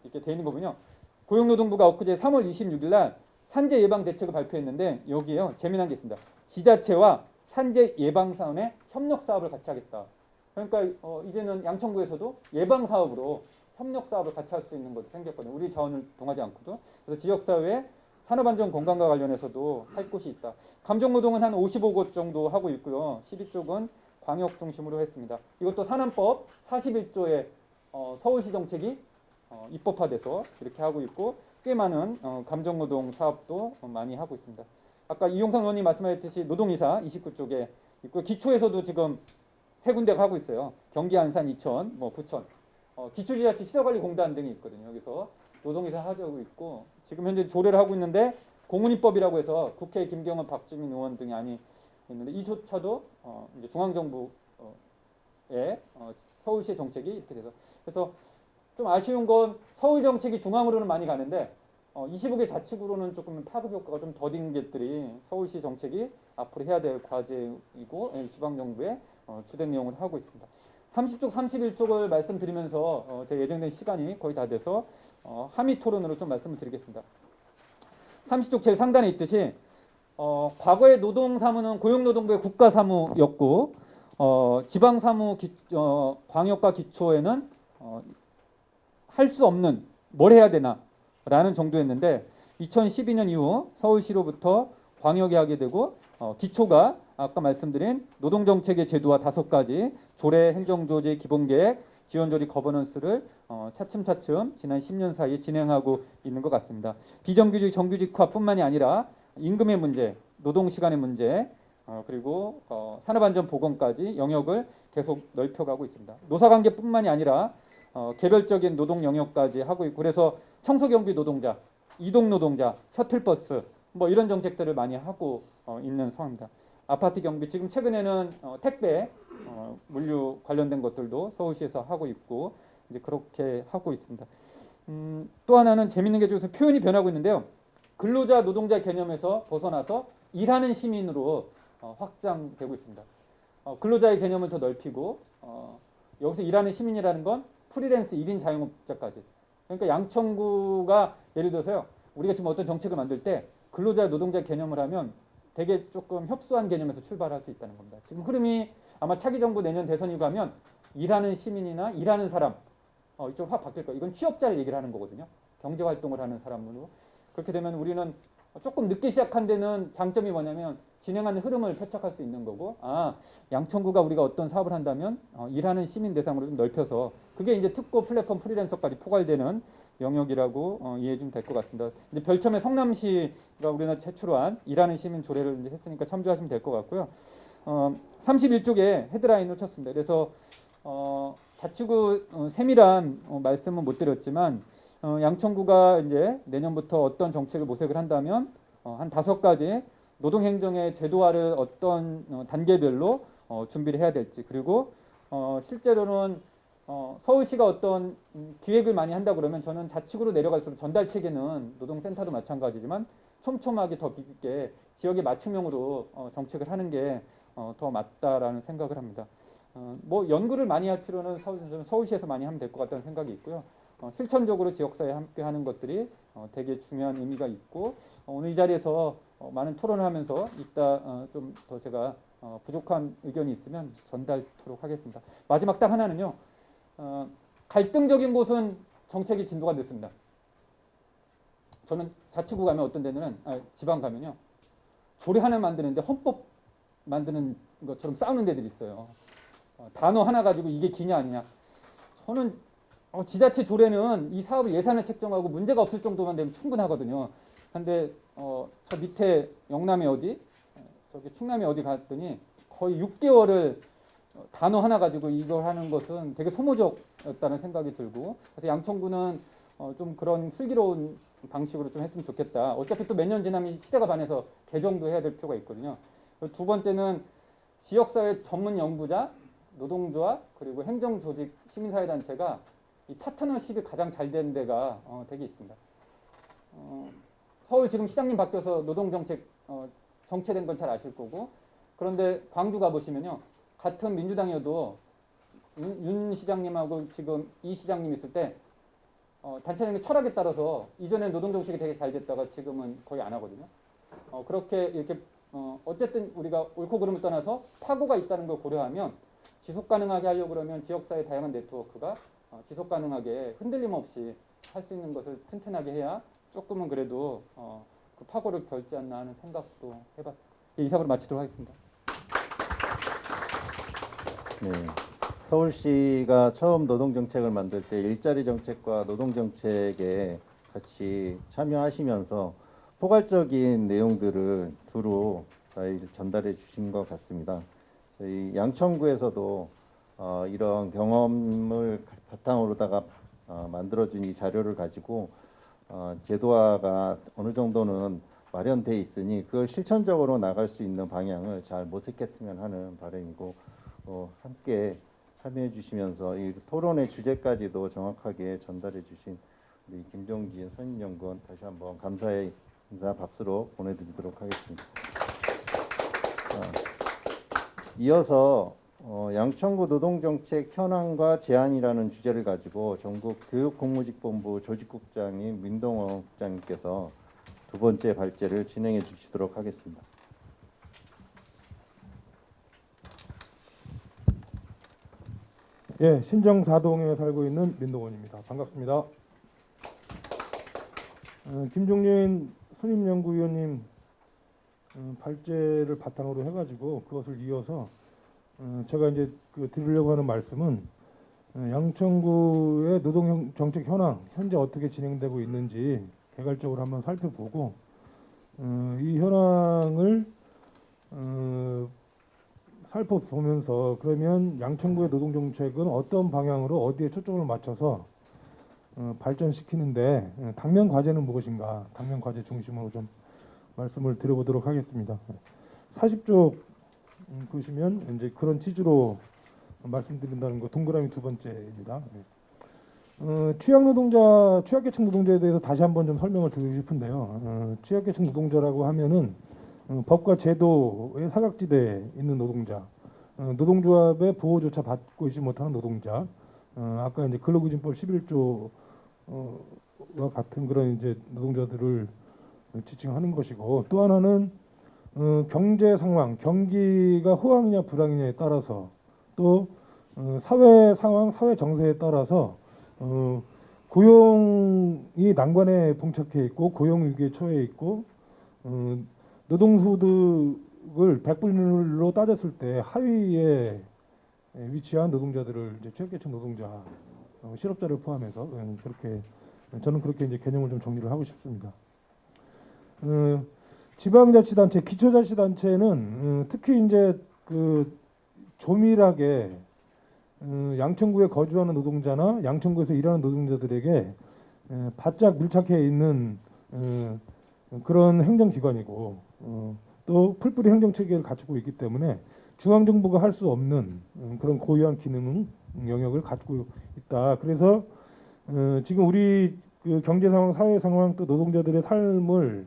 이렇게 되어 있는 거 보면요. 고용노동부가 엊그제 3월 26일 날 산재 예방 대책을 발표했는데 여기에요. 재미난 게 있습니다. 지자체와 산재 예방 사업의 협력 사업을 같이 하겠다. 그러니까 이제는 양천구에서도 예방 사업으로 협력 사업을 같이 할 수 있는 것이 생겼거든요. 우리 자원을 동하지 않고도. 그래서 지역사회에 산업안전 건강과 관련해서도 할 곳이 있다. 감정노동은 한 55곳 정도 하고 있고요. 12쪽은 광역 중심으로 했습니다. 이것도 산안법 41조에 서울시 정책이 입법화돼서 이렇게 하고 있고 꽤 많은 감정노동 사업도 많이 하고 있습니다. 아까 이용상 의원님 말씀하셨듯이 노동이사 29쪽에 있고 기초에서도 지금 세 군데가 하고 있어요. 경기, 안산, 이천, 뭐 부천, 기초지자체 시설관리공단 등이 있거든요. 여기서 노동이사 하고 있고 지금 현재 조례를 하고 있는데 공문입법이라고 해서 국회 김경원, 박주민 의원 등이 아니 있는데 이조차도 이제 중앙정부의 서울시의 정책이 이렇게 돼서 그래서 좀 아쉬운 건 서울 정책이 중앙으로는 많이 가는데 25개 자치구로는 조금 파급 효과가 좀 더딘 것들이 서울시 정책이 앞으로 해야 될 과제이고 지방정부의 주된 내용을 하고 있습니다. 30쪽, 31쪽을 말씀드리면서 제 예정된 시간이 거의 다 돼서 함의 토론으로 좀 말씀을 드리겠습니다. 30쪽 제일 상단에 있듯이 과거의 노동사무는 고용노동부의 국가사무였고 지방사무 광역과 기초에는 할 수 없는 뭘 해야 되나 라는 정도였는데 2012년 이후 서울시로부터 광역이 하게 되고 기초가 아까 말씀드린 노동정책의 제도와 5가지 조례, 행정조직, 기본계획, 지원조직, 거버넌스를 차츰차츰 지난 10년 사이에 진행하고 있는 것 같습니다. 비정규직, 정규직화뿐만이 아니라 임금의 문제, 노동시간의 문제, 그리고 산업안전보건까지 영역을 계속 넓혀가고 있습니다. 노사관계뿐만이 아니라 개별적인 노동 영역까지 하고 있고 그래서 청소경비 노동자, 이동노동자, 셔틀버스 뭐 이런 정책들을 많이 하고 있는 상황입니다. 아파트 경비 지금 최근에는 택배 물류 관련된 것들도 서울시에서 하고 있고 이제 그렇게 하고 있습니다. 또 하나는 재밌는 게 중에서 표현이 변하고 있는데요. 근로자 노동자 개념에서 벗어나서 일하는 시민으로 확장되고 있습니다. 근로자의 개념을 더 넓히고 여기서 일하는 시민이라는 건 프리랜스 1인 자영업자까지. 그러니까 양천구가 예를 들어서요. 우리가 지금 어떤 정책을 만들 때 근로자 노동자 개념을 하면 되게 조금 협소한 개념에서 출발할 수 있다는 겁니다. 지금 흐름이 아마 차기 정부 내년 대선이 가면 일하는 시민이나 일하는 사람 이쪽 확 바뀔 거예요. 이건 취업자를 얘기를 하는 거거든요. 경제활동을 하는 사람으로. 그렇게 되면 우리는 조금 늦게 시작한 데는 장점이 뭐냐면 진행하는 흐름을 표착할 수 있는 거고 양천구가 우리가 어떤 사업을 한다면 일하는 시민 대상으로 좀 넓혀서 그게 이제 특고 플랫폼 프리랜서까지 포괄되는 영역이라고 이해해 주면 될 것 같습니다. 이제 별첨의 성남시가 우리나라 최초로 한 일하는 시민 조례를 이제 했으니까 참조하시면 될 것 같고요. 31쪽에 헤드라인을 쳤습니다. 그래서 자치구 세밀한 말씀은 못 드렸지만 양천구가 이제 내년부터 어떤 정책을 모색을 한다면 한 5가지 노동행정의 제도화를 어떤 단계별로 준비를 해야 될지 그리고 실제로는 서울시가 어떤 기획을 많이 한다 그러면 저는 자치구로 내려갈수록 전달 체계는 노동센터도 마찬가지지만 촘촘하게 더 깊게 지역의 맞춤형으로 정책을 하는 게 더 맞다라는 생각을 합니다. 뭐 연구를 많이 할 필요는 서울시에서 많이 하면 될 것 같다는 생각이 있고요. 실천적으로 지역사회에 함께 하는 것들이 되게 중요한 의미가 있고 오늘 이 자리에서 많은 토론을 하면서 이따 좀 더 제가 부족한 의견이 있으면 전달토록 하겠습니다. 마지막 딱 하나는요. 갈등적인 곳은 정책의 진도가 늦습니다. 저는 자치구 가면 어떤 데는 지방 가면요. 조례 하나 만드는데 헌법 만드는 것처럼 싸우는 데들이 있어요. 단어 하나 가지고 이게 기냐 아니냐. 저는 지자체 조례는 이 사업을 예산을 책정하고 문제가 없을 정도만 되면 충분하거든요. 근데 저 밑에 영남에 어디 저기 충남에 어디 갔더니 거의 6개월을 단어 하나 가지고 이걸 하는 것은 되게 소모적이었다는 생각이 들고, 그래서 양천구는 좀 그런 슬기로운 방식으로 좀 했으면 좋겠다. 어차피 또 몇 년 지나면 시대가 반해서 개정도 해야 될 필요가 있거든요. 두 번째는 지역사회 전문 연구자, 노동조합, 그리고 행정조직, 시민사회단체가 이 파트너십이 가장 잘 된 데가 되게 있습니다. 서울 지금 시장님 바뀌어서 노동정책 정체된 건 잘 아실 거고, 그런데 광주 가보시면요, 같은 민주당이어도 윤 시장님하고 지금 이 시장님 있을 때 단체장의 철학에 따라서 이전에 노동정책이 되게 잘 됐다가 지금은 거의 안 하거든요. 그렇게 이렇게 어쨌든 우리가 옳고 그름을 떠나서 파고가 있다는 걸 고려하면 지속 가능하게 하려고 그러면 지역사회 다양한 네트워크가 지속 가능하게 흔들림 없이 할 수 있는 것을 튼튼하게 해야 조금은 그래도 그 파고를 결지 않나 하는 생각도 해봤습니다. 이사로 마치도록 하겠습니다. 네. 서울시가 처음 노동정책을 만들 때 일자리 정책과 노동정책에 같이 참여하시면서 포괄적인 내용들을 두루 저희 전달해 주신 것 같습니다. 저희 양천구에서도 이런 경험을 바탕으로다가 만들어준 이 자료를 가지고 제도화가 어느 정도는 마련돼 있으니 그걸 실천적으로 나갈 수 있는 방향을 잘 모색했으면 하는 바람이고, 함께 참여해 주시면서 이 토론의 주제까지도 정확하게 전달해 주신 우리 김종진 선임연구원 다시 한번 감사의 인사 박수로 보내드리도록 하겠습니다. 이어서 양천구 노동정책 현황과 제안이라는 주제를 가지고 전국 교육공무직본부 조직국장인 민동원 국장님께서 두 번째 발제를 진행해 주시도록 하겠습니다. 예, 신정 4동에 살고 있는 민동원입니다. 반갑습니다. 김종진 선임연구위원님 발제를 바탕으로 해가지고 그것을 이어서 제가 이제 드리려고 하는 말씀은 양천구의 노동 정책 현황 현재 어떻게 진행되고 있는지 개괄적으로 한번 살펴보고 이 현황을 살펴보면서 그러면 양천구의 노동 정책은 어떤 방향으로 어디에 초점을 맞춰서 발전시키는데 당면 과제는 무엇인가, 당면 과제 중심으로 좀 말씀을 드려보도록 하겠습니다. 40쪽 보시면 이제 그런 취지로 말씀드린다는 거 동그라미 두 번째입니다. 취약계층 노동자에 대해서 다시 한번 좀 설명을 드리고 싶은데요. 취약계층 노동자라고 하면은 법과 제도의 사각지대에 있는 노동자, 노동조합의 보호조차 받고 있지 못하는 노동자, 아까 이제 근로기준법 11조와 같은 그런 이제 노동자들을 지칭하는 것이고, 또 하나는 경제 상황, 경기가 호황이냐 불황이냐에 따라서, 또 사회 상황, 사회 정세에 따라서 고용이 난관에 봉착해 있고 고용 위기에 처해 있고 노동소득을 100불로 따졌을 때 하위에 위치한 노동자들을 이제 취약계층 노동자, 실업자를 포함해서 그렇게 저는 그렇게 이제 개념을 좀 정리를 하고 싶습니다. 지방자치단체, 기초자치단체는 특히 이제 조밀하게 양천구에 거주하는 노동자나 양천구에서 일하는 노동자들에게 바짝 밀착해 있는 그런 행정기관이고, 또 풀뿌리 행정체계를 갖추고 있기 때문에 중앙정부가 할 수 없는 그런 고유한 기능 영역을 갖고 있다. 그래서 지금 우리 경제 상황, 사회 상황, 또 노동자들의 삶을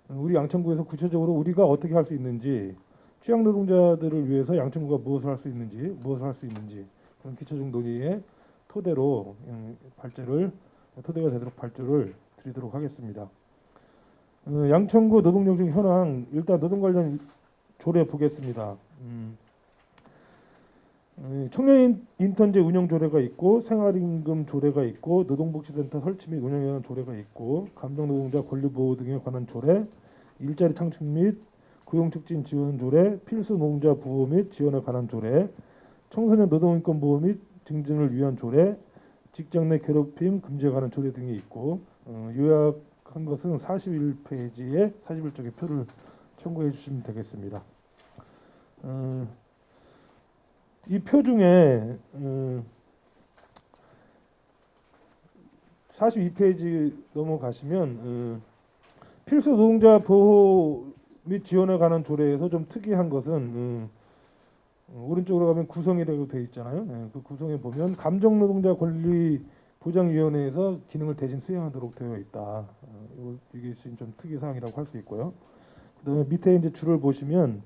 우리 양천구에서 구체적으로 우리가 어떻게 할 수 있는지, 취약 노동자들을 위해서 양천구가 무엇을 할 수 있는지 그런 기초적 논의의 토대로 토대가 되도록 발주를 드리도록 하겠습니다. 양천구 노동정책 현황, 일단 노동 관련 조례 보겠습니다. 청년 인턴제 운영 조례가 있고, 생활임금 조례가 있고, 노동복지센터 설치 및 운영에 관한 조례가 있고, 감정노동자 권리보호 등에 관한 조례, 일자리 창출 및 고용촉진 지원 조례, 필수 노동자 보호 및 지원에 관한 조례, 청소년 노동인권 보호 및 증진을 위한 조례, 직장 내 괴롭힘 금지에 관한 조례 등이 있고, 요약한 것은 41페이지에 41쪽의 표를 참고해 주시면 되겠습니다. 이 표 중에 42페이지 넘어가시면 필수 노동자 보호 및 지원에 관한 조례에서 좀 특이한 것은 오른쪽으로 가면 구성이라고 되어 있잖아요. 그 구성에 보면 감정노동자 권리 보장위원회에서 기능을 대신 수행하도록 되어 있다. 이게 좀 특이사항이라고 할 수 있고요. 그다음에 밑에 이제 줄을 보시면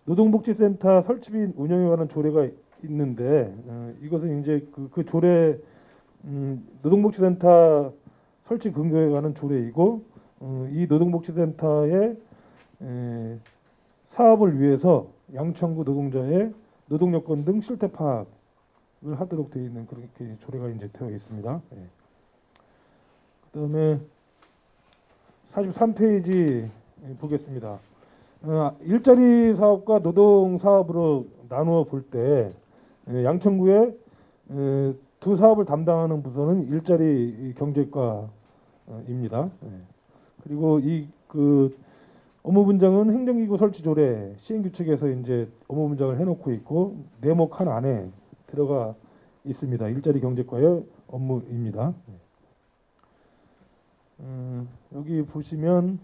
노동복지센터 설치 및 운영에 관한 조례가 있는데 이것은 이제 그 조례 노동복지센터 설치 근거에 관한 조례이고 이 노동복지센터의 사업을 위해서 양천구 노동자의 노동여건 등 실태 파악을 하도록 되어 있는 그렇게 조례가 이제 되어 있습니다. 그다음에 43페이지 보겠습니다. 일자리 사업과 노동 사업으로 나누어 볼 때 양천구에 두 사업을 담당하는 부서는 일자리 경제과입니다. 그리고 이 그 업무 분장은 행정기구 설치 조례 시행규칙에서 이제 업무 분장을 해놓고 있고 네목 한 안에 들어가 있습니다. 일자리 경제과의 업무입니다. 여기 보시면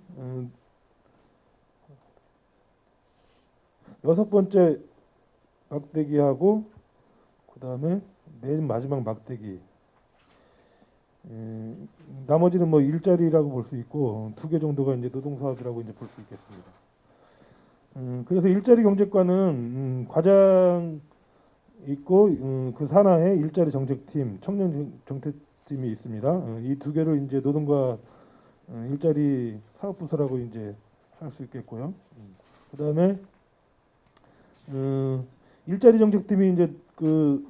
6번째 막대기하고 그 다음에 맨 마지막 막대기 나머지는 뭐 일자리라고 볼 수 있고 2개 정도가 이제 노동사업이라고 이제 볼 수 있겠습니다. 그래서 일자리 경제과는 과장 있고 그 산하에 일자리 정책팀, 청년 정책팀이 있습니다. 이 2개를 이제 노동과 일자리 사업부서라고 이제 할 수 있겠고요. 그다음에 일자리 정책팀이 이제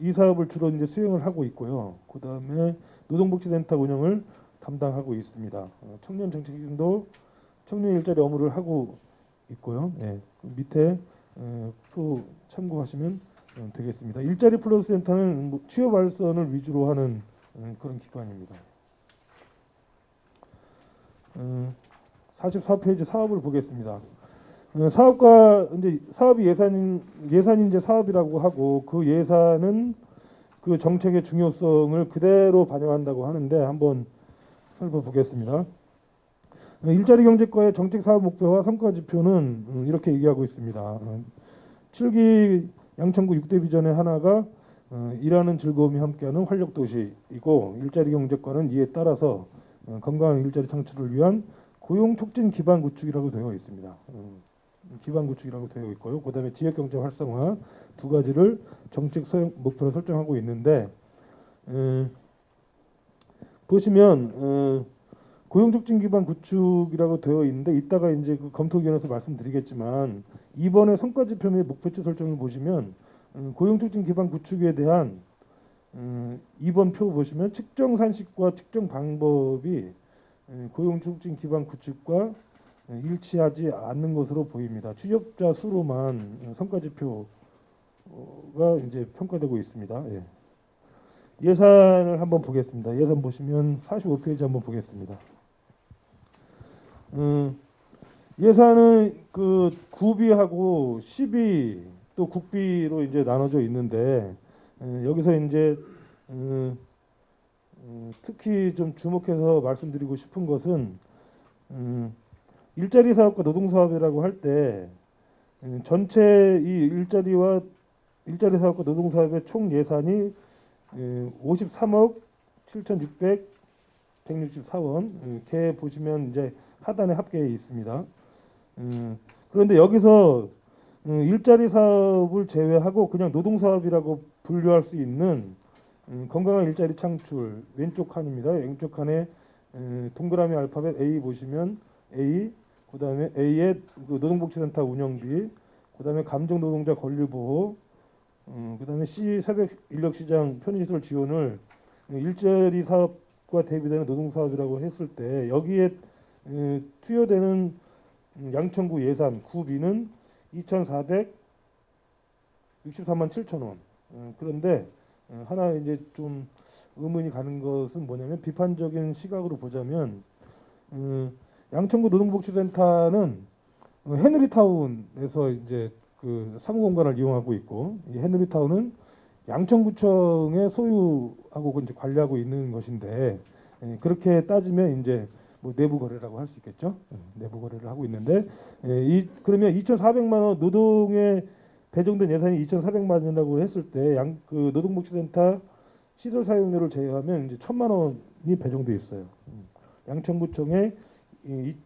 이 사업을 주로 이제 수행을 하고 있고요. 그다음에 노동복지센터 운영을 담당하고 있습니다. 청년 정책팀도 청년 일자리 업무를 하고 있고요. 밑에 표 참고하시면 되겠습니다. 일자리 플러스 센터는 뭐 취업 발전을 위주로 하는 그런 기관입니다. 44페이지 사업을 보겠습니다. 사업과 이제 사업이 예산이 이제 사업이라고 하고 그 예산은 그 정책의 중요성을 그대로 반영한다고 하는데 한번 살펴보겠습니다. 일자리 경제과의 정책 사업 목표와 성과 지표는 이렇게 얘기하고 있습니다. 7기 양천구 6대 비전의 하나가 일하는 즐거움이 함께하는 활력 도시이고 일자리 경제과는 이에 따라서 건강한 일자리 창출을 위한 고용 촉진 기반 구축이라고 되어 있습니다. 기반 구축이라고 되어 있고요. 그다음에 지역 경제 활성화 2가지를 정책 소형 목표로 설정하고 있는데 보시면 고용 촉진 기반 구축이라고 되어 있는데 이따가 이제 그 검토위원회에서 말씀드리겠지만 이번에 성과 지표 및 목표치 설정을 보시면 고용 촉진 기반 구축에 대한 2번 표 보시면 측정 산식과 측정 방법이 고용 촉진 기반 구축과 일치하지 않는 것으로 보입니다. 취업자 수로만 성과 지표가 이제 평가되고 있습니다. 예산을 한번 보겠습니다. 예산 보시면 45페이지 한번 보겠습니다. 예산은 그 구비하고 시비 또 국비로 이제 나눠져 있는데 여기서 이제 특히 좀 주목해서 말씀드리고 싶은 것은 일자리 사업과 노동 사업이라고 할 때 전체 이 일자리 사업과 노동 사업의 총 예산이 53억 7,664원 이렇게 보시면 이제 하단에 합계에 있습니다. 그런데 여기서 일자리 사업을 제외하고 그냥 노동 사업이라고 분류할 수 있는 건강한 일자리 창출 왼쪽 칸입니다. 왼쪽 칸에 동그라미 알파벳 A 보시면 A, 그 다음에 A의 그 노동복지센터 운영비, 그 다음에 감정 노동자 권리보호, 그 다음에 C 새벽 인력시장 편의시설 지원을 일자리 사업과 대비되는 노동 사업이라고 했을 때 여기에 투여되는 양천구 예산 구비는 2,463만 7천 원. 그런데 하나 이제 좀 의문이 가는 것은 뭐냐면 비판적인 시각으로 보자면 양천구 노동복지센터는 해누리타운에서 이제 그 사무공간을 이용하고 있고, 이 해누리타운은 양천구청의 소유하고 이제 관리하고 있는 것인데, 그렇게 따지면 이제 뭐 내부 거래라고 할 수 있겠죠. 내부 거래를 하고 있는데, 그러면 2,400만 원 노동에 배정된 예산이 2,400만 원이라고 했을 때 그 노동복지센터 시설 사용료를 제외하면 이제 1,000만 원이 배정돼 있어요. 양천구청의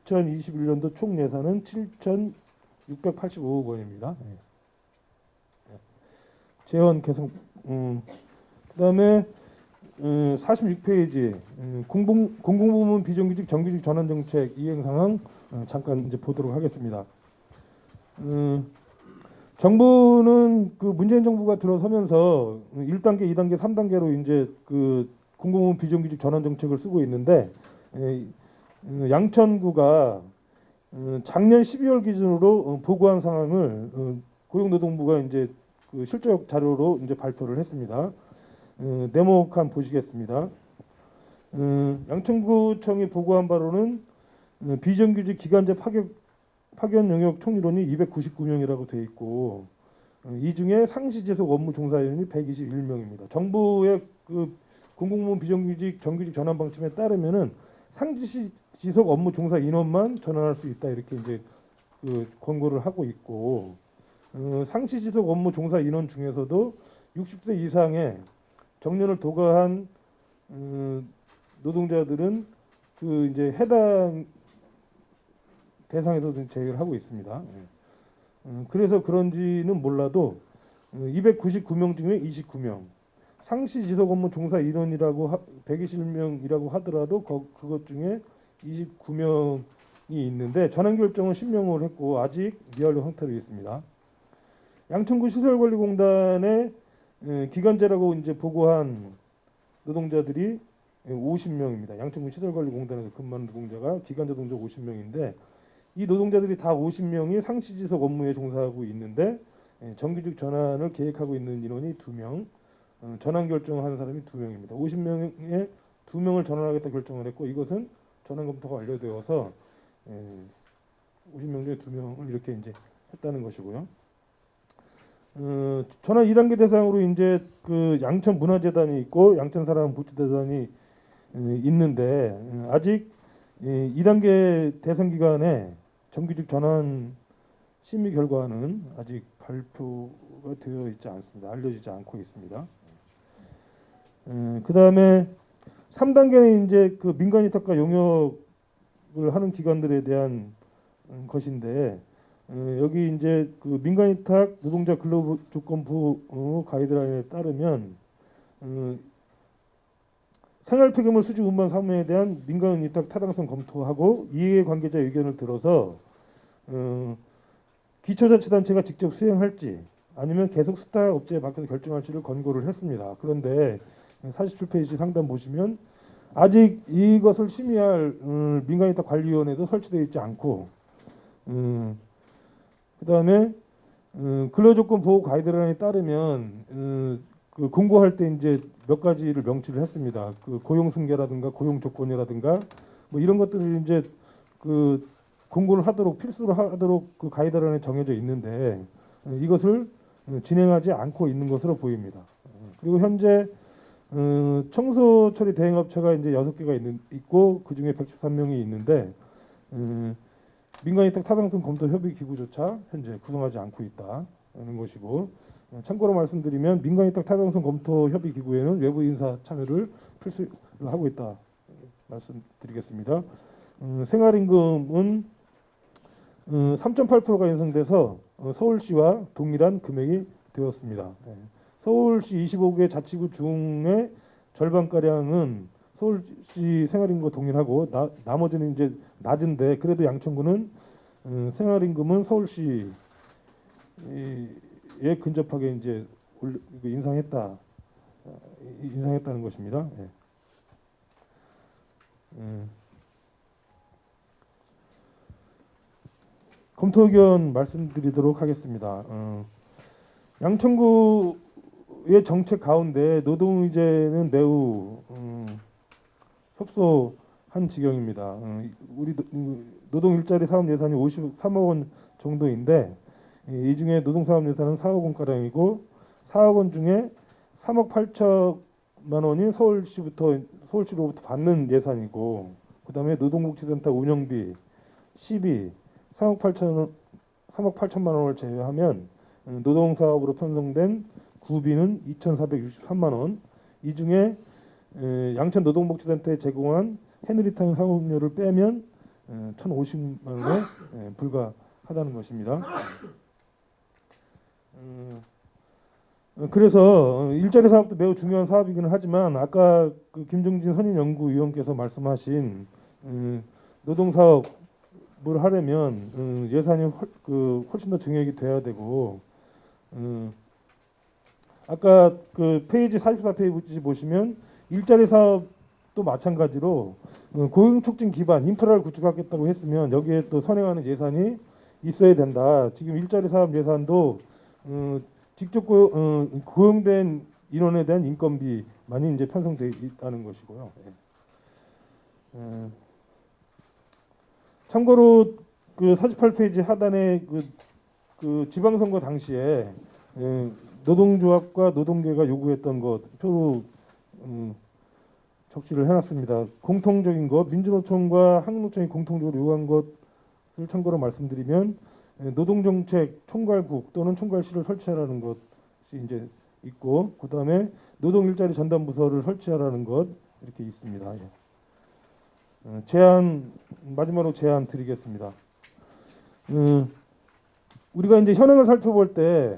2021년도 총 예산은 7,685억 원입니다. 재원 개선. 그다음에 46페이지 공공부문 비정규직 정규직 전환 정책 이행 상황 잠깐 이제 보도록 하겠습니다. 정부는 그 문재인 정부가 들어서면서 1단계, 2단계, 3단계로 이제 그 공공부문 비정규직 전환 정책을 쓰고 있는데, 양천구가 작년 12월 기준으로 보고한 상황을 고용노동부가 이제 그 실적 자료로 이제 발표를 했습니다. 네모칸 한번 보시겠습니다. 양천구청이 보고한 바로는 비정규직 기간제 파견 영역 총인원이 299명이라고 되어 있고, 이 중에 상시 지속 업무 종사 인원이 121명입니다. 정부의 그 공공부문 비정규직 정규직 전환 방침에 따르면은 상시 지속 업무 종사 인원만 전환할 수 있다, 이렇게 이제 그 권고를 하고 있고, 상시 지속 업무 종사 인원 중에서도 60세 이상의 정년을 도과한 노동자들은 그 이제 해당 대상에서도 제외를 하고 있습니다. 그래서 그런지는 몰라도 299명 중에 29명, 상시 지속 업무 종사 인원이라고 121명이라고 하더라도 그것 중에 29명이 있는데 전환 결정은 10명으로 했고 아직 미완료 상태로 있습니다. 양천구 시설관리공단에 기간제라고 이제 보고한 노동자들이 50명입니다. 양천구 시설관리공단에서 근무하는 노동자가 기간제 노동자 50명인데, 이 노동자들이 다 50명이 상시지속 업무에 종사하고 있는데 정규직 전환을 계획하고 있는 인원이 2명, 전환 결정하는 사람이 2명입니다. 50명에 2명을 전환하겠다 결정을 했고, 이것은 전환 검토가 완료되어서 50명 중에 2명을 이렇게 이제 했다는 것이고요. 전환 2단계 대상으로 이제 그 양천 문화재단이 있고 양천 사람 복지재단이 있는데, 아직 2단계 대상 기간에 정규직 전환 심의 결과는 아직 발표가 되어 있지 않습니다. 알려지지 않고 있습니다. 그 다음에 3단계는 이제 그 민간 위탁과 용역을 하는 기관들에 대한 것인데, 여기 이제 그 민간 위탁 노동자 근로조건부 가이드라인에 따르면 생활폐기물 수집 운반 사무에 대한 민간 위탁 타당성 검토하고 이해관계자 의견을 들어서 기초자치단체가 직접 수행할지 아니면 계속 스타 업체에 맡겨서 결정할지를 권고를 했습니다. 그런데 47페이지 상단 보시면 아직 이것을 심의할 민간위탁 관리위원회도 설치되어 있지 않고, 그 다음에 근로조건 보호 가이드라인에 따르면 그 공고할 때 이제 몇 가지를 명시를 했습니다. 그 고용 승계라든가 고용 조건이라든가 뭐 이런 것들을 이제 그 공고를 하도록 필수로 하도록 그 가이드라인에 정해져 있는데, 이것을 진행하지 않고 있는 것으로 보입니다. 그리고 현재 청소 처리 대행업체가 이제 6개가 있고 그 중에 113명이 있는데 민간위탁 타당성 검토 협의 기구조차 현재 구성하지 않고 있다는 것이고, 참고로 말씀드리면 민간위탁 타당성 검토 협의 기구에는 외부 인사 참여를 필수로 하고 있다 말씀드리겠습니다. 생활임금은 3.8%가 인상돼서 서울시와 동일한 금액이 되었습니다. 서울시 25개 자치구 중에 절반가량은 서울시 생활임금과 동일하고 나머지는 이제 낮은데, 그래도 양천구는 생활임금은 서울시에 근접하게 이제 인상했다는 것입니다. 검토 의견 말씀드리도록 하겠습니다. 양천구의 정책 가운데 노동의제는 매우 협소한 지경입니다. 우리 노동 일자리 사업 예산이 53억 원 정도인데 이 중에 노동사업 예산은 4억 원가량이고 4억 원 중에 3억 8천만 원이 서울시로부터 받는 예산이고 그다음에 노동복지센터 운영비 3억 8천만 원을 제외하면 노동사업으로 편성된 구비는 2,463만 원. 이 중에 양천 노동복지센터에 제공한 해누리탕 사업료를 빼면 1,050만 원에 불과하다는 것입니다. 그래서 일자리 사업도 매우 중요한 사업이기는 하지만 아까 그 김종진 선임연구위원께서 말씀하신 노동사업을 하려면 예산이 훨씬 더 증액이 돼야 되고 아까 그 페이지 44페이지 보시면 일자리 사업도 마찬가지로 고용 촉진 기반 인프라를 구축하겠다고 했으면 여기에 또 선행하는 예산이 있어야 된다. 지금 일자리 사업 예산도 직접 고용된 인원에 대한 인건비만이 이제 편성되어 있다는 것이고요. 참고로 그 48페이지 하단에 그 지방선거 당시에 노동조합과 노동계가 요구했던 것 표로 적시를 해놨습니다. 공통적인 것, 민주노총과 한국노총이 공통적으로 요구한 것을 참고로 말씀드리면 노동정책 총괄국 또는 총괄실을 설치하라는 것이 이제 있고 그 다음에 노동일자리 전담부서를 설치하라는 것 이렇게 있습니다. 마지막으로 제안 드리겠습니다. 우리가 이제 현황을 살펴볼 때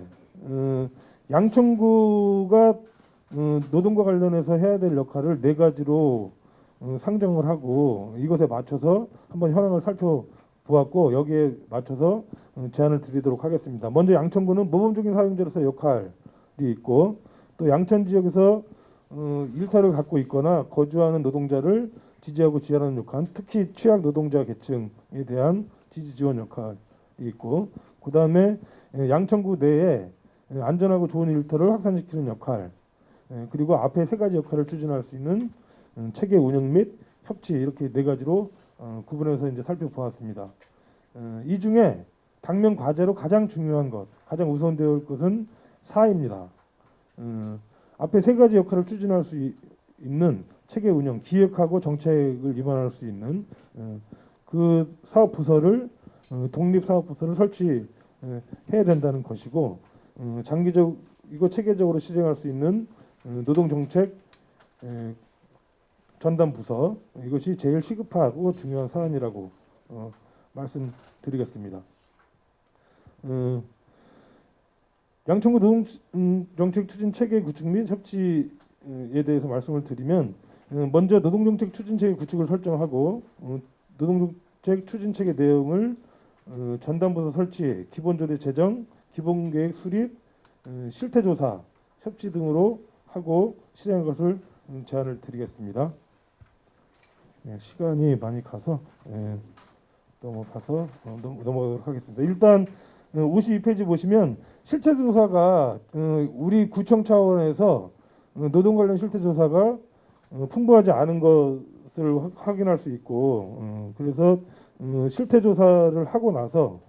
양천구가 노동과 관련해서 해야 될 역할을 4가지로 상정을 하고 이것에 맞춰서 한번 현황을 살펴보았고 여기에 맞춰서 제안을 드리도록 하겠습니다. 먼저 양천구는 모범적인 사용자로서 역할이 있고 또 양천 지역에서 일터를 갖고 있거나 거주하는 노동자를 지지하고 지원하는 역할, 특히 취약 노동자 계층에 대한 지지 지원 역할이 있고 그 다음에 양천구 내에 안전하고 좋은 일터를 확산시키는 역할 그리고 앞에 3가지 역할을 추진할 수 있는 체계 운영 및 협치 이렇게 4가지로 구분해서 이제 살펴보았습니다. 이 중에 당면 과제로 가장 중요한 것, 가장 우선되어야 할 것은 4입니다. 앞에 3가지 역할을 추진할 수 있는 체계 운영, 기획하고 정책을 위반할 수 있는 그 사업 부서를 독립 사업 부서를 설치해야 된다는 것이고 이거 체계적으로 실행할 수 있는 노동정책 전담 부서 이것이 제일 시급하고 중요한 사안이라고 말씀드리겠습니다. 양천구 노동정책 추진 체계 구축 및 협치에 대해서 말씀을 드리면 먼저 노동정책 추진 체계 구축을 설정하고 노동정책 추진 체계 내용을 전담부서 설치, 기본조례 제정, 기본계획 수립, 실태조사, 협치 등으로 하고 실행한 것을 제안을 드리겠습니다. 시간이 많이 가서 넘어가도록 하겠습니다. 일단 52페이지 보시면 실태조사가 우리 구청 차원에서 노동 관련 실태조사가 풍부하지 않은 것을 확인할 수 있고 그래서 실태조사를 하고 나서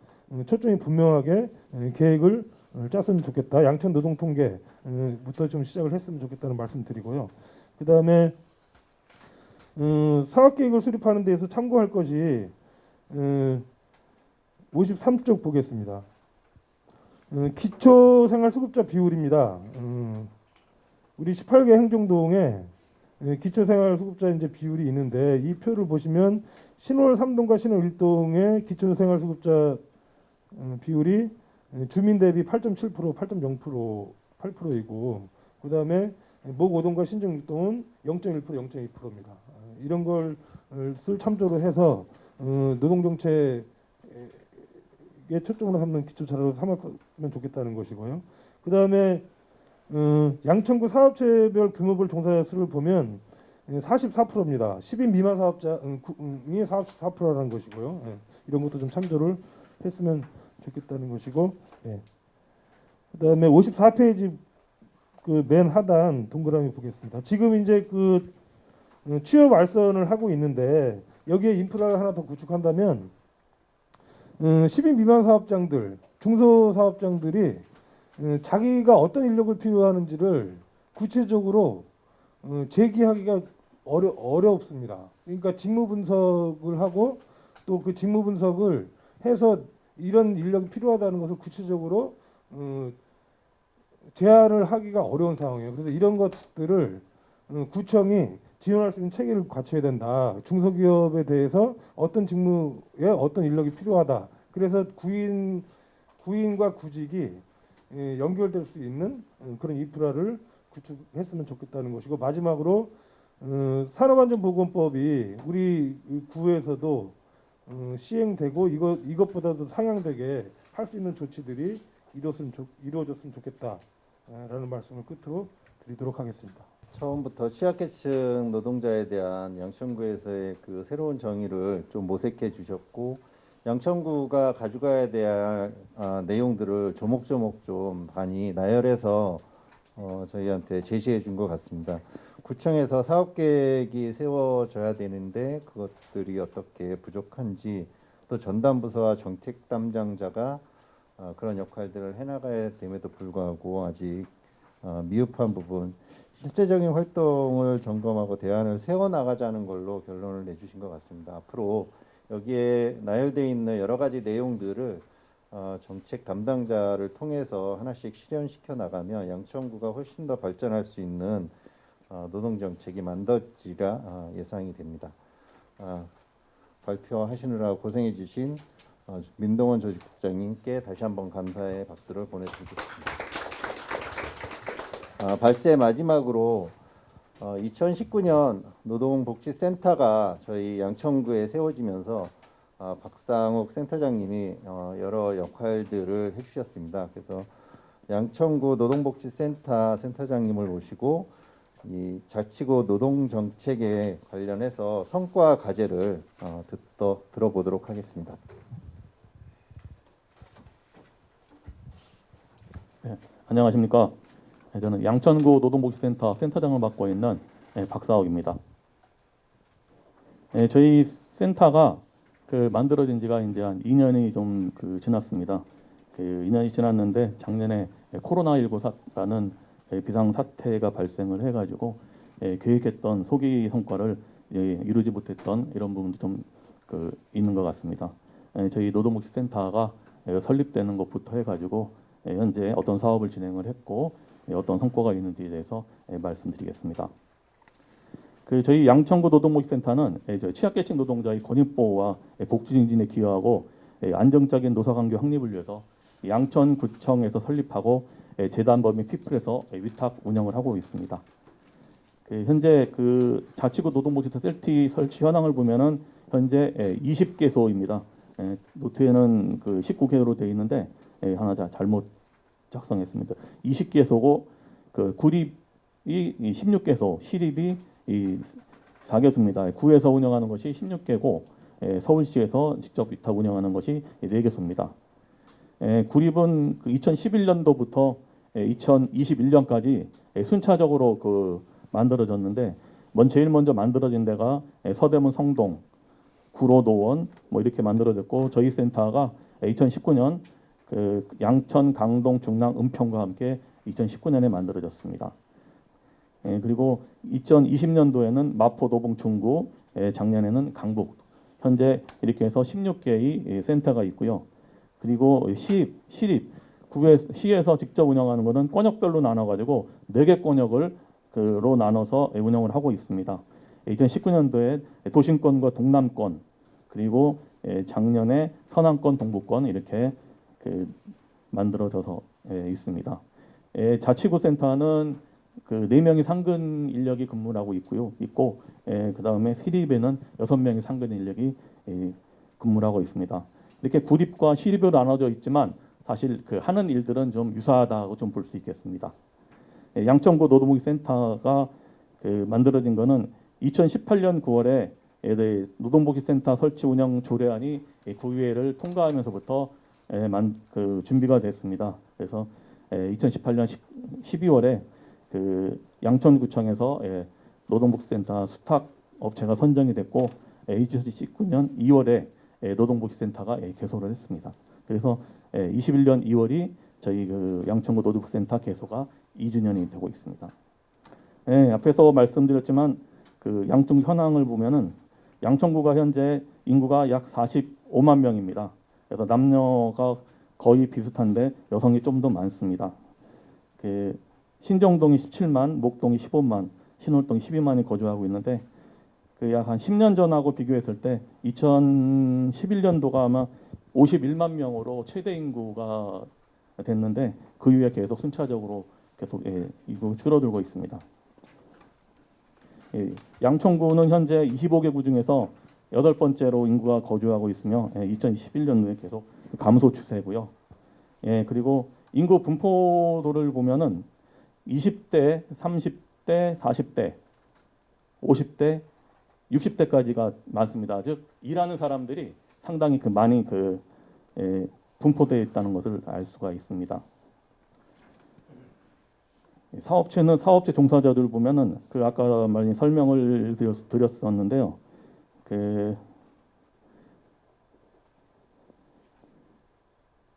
초점이 분명하게 계획을 짰으면 좋겠다. 양천 노동통계부터 좀 시작을 했으면 좋겠다는 말씀드리고요. 그 다음에 사업계획을 수립하는 데에서 참고할 것이 53쪽 보겠습니다. 기초생활수급자 비율입니다. 우리 18개 행정동에 기초생활수급자 이제 비율이 있는데 이 표를 보시면 신월 3동과 신월 1동의 기초생활수급자 비율이 주민 대비 8.7%, 8.0%, 8%이고 그 다음에 목 5동과 신정 6동은 0.1%, 0.2%입니다. 이런 걸 참조로 해서 노동정책에 초점으로 삼는 기초자료로 삼았으면 좋겠다는 것이고요. 그 다음에 양천구 사업체별 규모별 종사자 수를 보면 44%입니다. 10인 미만 사업자이 44%라는 것이고요. 이런 것도 좀 참조를 했으면 좋겠다는 것이고, 그 다음에 54페이지 그 맨 하단 동그라미 보겠습니다. 지금 이제 그 취업 알선을 하고 있는데 여기에 인프라를 하나 더 구축한다면 10인 미만 사업장들, 중소사업장들이 자기가 어떤 인력을 필요하는지를 구체적으로 제기하기가 어렵습니다. 그러니까 직무 분석을 하고 또 그 직무 분석을 해서 이런 인력이 필요하다는 것을 구체적으로 제안을 하기가 어려운 상황이에요. 그래서 이런 것들을 구청이 지원할 수 있는 체계를 갖춰야 된다. 중소기업에 대해서 어떤 직무에 어떤 인력이 필요하다. 그래서 구인과 구직이 연결될 수 있는 그런 인프라를 구축했으면 좋겠다는 것이고, 마지막으로 산업안전보건법이 우리 구에서도 시행되고 이것보다도 상향되게 할 수 있는 조치들이 이루어졌으면 좋겠다라는 말씀을 끝으로 드리도록 하겠습니다. 처음부터 취약계층 노동자에 대한 양천구에서의 그 새로운 정의를 좀 모색해 주셨고, 양천구가 가져가야 될 내용들을 조목조목 좀 많이 나열해서 저희한테 제시해 준 것 같습니다. 구청에서 사업 계획이 세워져야 되는데 그것들이 어떻게 부족한지, 또 전담 부서와 정책 담당자가 그런 역할들을 해나가야 됨에도 불구하고 아직 미흡한 부분, 실제적인 활동을 점검하고 대안을 세워나가자는 걸로 결론을 내주신 것 같습니다. 앞으로 여기에 나열되어 있는 여러 가지 내용들을 정책 담당자를 통해서 하나씩 실현시켜 나가면 양천구가 훨씬 더 발전할 수 있는 노동정책이 만들어지리라 예상이 됩니다. 발표하시느라 고생해 주신 민동원 조직국장님께 다시 한번 감사의 박수를 보내드리겠습니다. 발제 마지막으로 2019년 노동복지센터가 저희 양천구에 세워지면서 박상욱 센터장님이 여러 역할들을 해주셨습니다. 그래서 양천구 노동복지센터 센터장님을 모시고 이 자치구 노동정책에 관련해서 성과 과제를 들어보도록 하겠습니다. 네, 안녕하십니까. 저는 양천구 노동복지센터 센터장을 맡고 있는 박사옥입니다. 저희 센터가 만들어진 지가 이제 한 2년이 좀 지났습니다. 2년이 지났는데 작년에 코로나19라는 비상사태가 발생을 해가지고 계획했던 소기 성과를 이루지 못했던 이런 부분도 좀 있는 것 같습니다. 저희 노동복지센터가 설립되는 것부터 해가지고 현재 어떤 사업을 진행을 했고 어떤 성과가 있는지에 대해서 말씀드리겠습니다. 저희 양천구 노동복지센터는 취약계층 노동자의 권익보호와 복지 증진에 기여하고 안정적인 노사관계 확립을 위해서 양천구청에서 설립하고 재단법인 피플에서 위탁 운영을 하고 있습니다. 현재 자치구 노동복지센터 셀티 설치 현황을 보면은 현재 20개소입니다. 노트에는 19개소로 되어 있는데 하나 잘못 작성했습니다. 20개소고 구립이 16개소, 시립이 4개소입니다. 구에서 운영하는 것이 16개고 서울시에서 직접 위탁 운영하는 것이 4개소입니다. 구립은 2011년도부터 2021년까지 순차적으로 만들어졌는데 제일 먼저 만들어진 데가 서대문 성동, 구로노원 이렇게 만들어졌고, 저희 센터가 2019년 양천, 강동, 중랑, 은평과 함께 2019년에 만들어졌습니다. 그리고 2020년도에는 마포, 도봉, 중구, 작년에는 강북, 현재 이렇게 해서 16개의 센터가 있고요. 그리고 시립, 시에서 직접 운영하는 것은 권역별로 나눠가지고 4개 권역으로 나눠서 운영을 하고 있습니다. 2019년도에 도심권과 동남권, 그리고 작년에 서남권, 동부권 이렇게 만들어져서 있습니다. 자치구 센터는 4명의 상근 인력이 근무를 하고 있고 그 다음에 시립에는 6명의 상근 인력이 근무를 하고 있습니다. 이렇게 구립과 시립으로 나눠져 있지만 사실 하는 일들은 좀 유사하다고 좀 볼 수 있겠습니다. 양천구 노동복지센터가 만들어진 거는 2018년 9월에 노동복지센터 설치 운영 조례안이 구의회를 통과하면서부터 준비가 됐습니다. 그래서 2018년 12월에 양천구청에서 노동복지센터 수탁 업체가 선정이 됐고 2019년 2월에 노동복지센터가 개소를 했습니다. 그래서 21년 2월이 저희 그 양천구 노동복지센터 개소가 2주년이 되고 있습니다. 앞에서 말씀드렸지만 그 양천 현황을 보면은 양천구가 현재 인구가 약 45만 명입니다. 그래서 남녀가 거의 비슷한데 여성이 좀 더 많습니다. 그 신정동이 17만, 목동이 15만, 신월동이 12만이 거주하고 있는데 그 약 한 10년 전하고 비교했을 때 2011년도가 아마 51만 명으로 최대 인구가 됐는데 그 이후에 계속 순차적으로 계속 이거 줄어들고 있습니다. 양천구는 현재 25개구 중에서 8번째로 인구가 거주하고 있으며 2021년도에 계속 감소 추세고요. 그리고 인구 분포도를 보면은 20대, 30대, 40대, 50대, 60대까지가 많습니다. 즉 일하는 사람들이 상당히 많이 분포되어 있다는 것을 알 수가 있습니다. 사업체는 사업체 종사자들 보면은 아까 많이 설명을 드렸었는데요.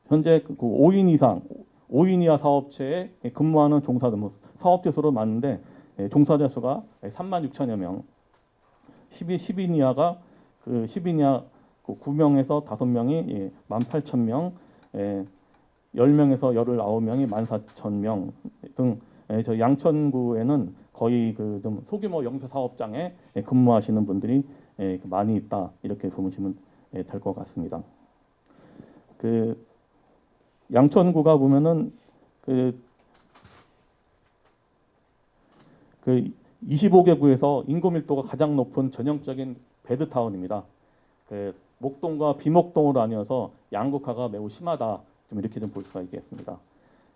현재 5인 이상, 5인 이하 사업체에 근무하는 종사자, 사업체 수로 많은데 종사자 수가 36,000여 명, 10인 이하가 10인 이하 9명에서 5명이 18,000명, 10명에서 19명이 14,000명 등 저희 양천구에는 거의 좀 소규모 영세 사업장에 근무하시는 분들이 많이 있다 이렇게 보시면 될 것 같습니다. 양천구가 보면은 25개 구에서 인구 밀도가 가장 높은 전형적인 베드타운입니다. 목동과 비목동으로 나뉘어서 양극화가 매우 심하다. 좀 이렇게 좀 볼 수가 있겠습니다.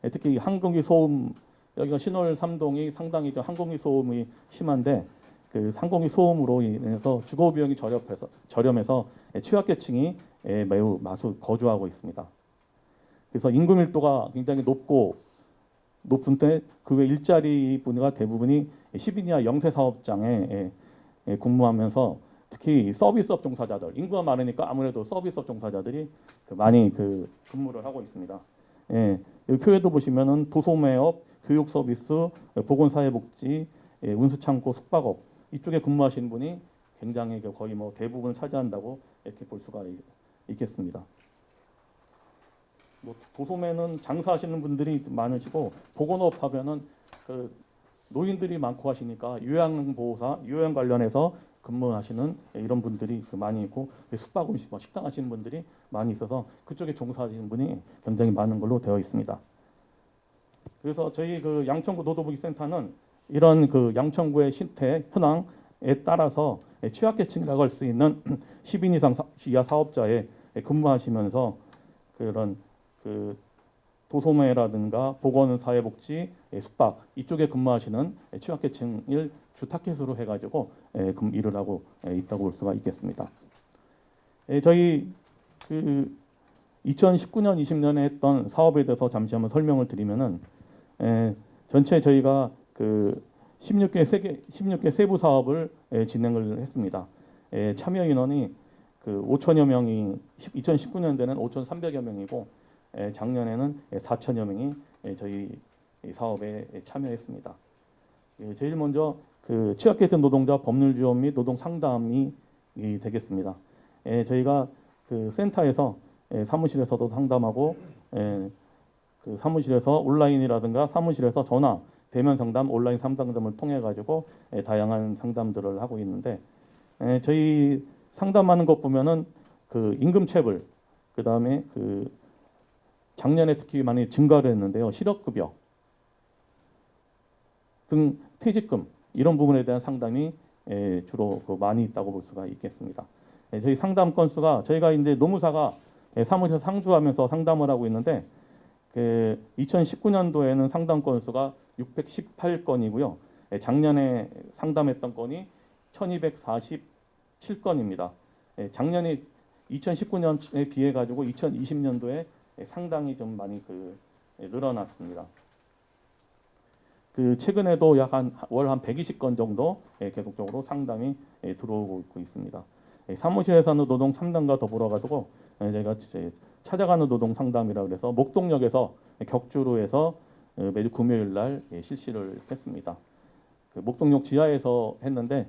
특히 항공기 소음, 여기가 신월 3동이 상당히 항공기 소음이 심한데 항공기 소음으로 인해서 주거 비용이 저렴해서 취약계층이 매우 마수 거주하고 있습니다. 그래서 인구 밀도가 굉장히 높은데 그 외 일자리 분야가 대부분이 10인 이하 영세 사업장에 근무하면서 특히 서비스업 종사자들, 인구가 많으니까 아무래도 서비스업 종사자들이 많이 근무를 하고 있습니다. 여기 표에도 보시면은 도소매업, 교육 서비스, 보건사회복지, 운수창고, 숙박업 이쪽에 근무하시는 분이 굉장히 거의 대부분을 차지한다고 이렇게 볼 수가 있겠습니다. 도소매는 장사하시는 분들이 많으시고 보건업 하면은 노인들이 많고 하시니까 요양보호사, 요양 관련해서 근무하시는 이런 분들이 많이 있고 숙박 음식, 식당 하시는 분들이 많이 있어서 그쪽에 종사하시는 분이 굉장히 많은 걸로 되어 있습니다. 그래서 저희 양천구 노동복지센터는 이런 양천구의 신태 현황에 따라서 취약계층이라고 할 수 있는 10인 이상 이하 사업자에 근무하시면서 그런 도소매라든가 보건사회복지, 숙박 이쪽에 근무하시는 취약계층을 주 타켓으로 해가지고 일을 하고 있다고 볼 수가 있겠습니다. 저희 2019년, 20년에 했던 사업에 대해서 잠시 한번 설명을 드리면은 전체 저희가 16개 세부 사업을 진행을 했습니다. 참여 인원이 5천여 명이 2019년도에는 5,300여 명이고 작년에는 4천여 명이 저희 사업에 참여했습니다. 제일 먼저 취약계층 노동자 법률 지원 및 노동 상담이 되겠습니다. 저희가 센터에서 사무실에서도 상담하고 사무실에서 온라인이라든가 사무실에서 전화, 대면 상담, 온라인 상담을 통해 가지고 다양한 상담들을 하고 있는데 저희 상담하는 것 보면은 임금체불, 그 다음에 작년에 특히 많이 증가를 했는데요. 실업급여 등 퇴직금 이런 부분에 대한 상담이 주로 많이 있다고 볼 수가 있겠습니다. 저희 상담 건수가 저희가 이제 노무사가 사무실에서 상주하면서 상담을 하고 있는데 2019년도에는 상담 건수가 618건이고요. 작년에 상담했던 건이 1247건입니다. 작년에 2019년에 비해 가지고 2020년도에 상당히 좀 많이 늘어났습니다. 최근에도 약 월 한 120건 정도 계속적으로 상담이 들어오고 있습니다. 사무실에서 하는 노동 상담과 더불어 가지고 저희가 이제 찾아가는 노동 상담이라 그래서 목동역에서 격주로 해서 매주 금요일 날 실시를 했습니다. 그 목동역 지하에서 했는데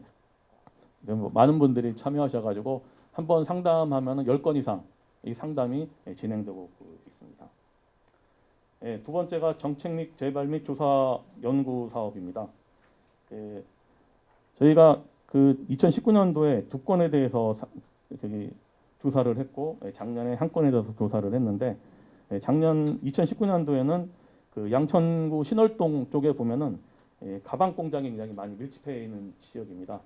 많은 분들이 참여하셔가지고 한 번 상담하면은 10건 이상 이 상담이 진행되고 있습니다. 두 번째가 정책 및 재발 및 조사 연구 사업입니다. 저희가 그 2019년도에 2건에 대해서 조사를 했고 작년에 1건에 대해서 조사를 했는데 작년 2019년도에는 그 양천구 신월동 쪽에 보면은 가방 공장이 굉장히 많이 밀집해 있는 지역입니다.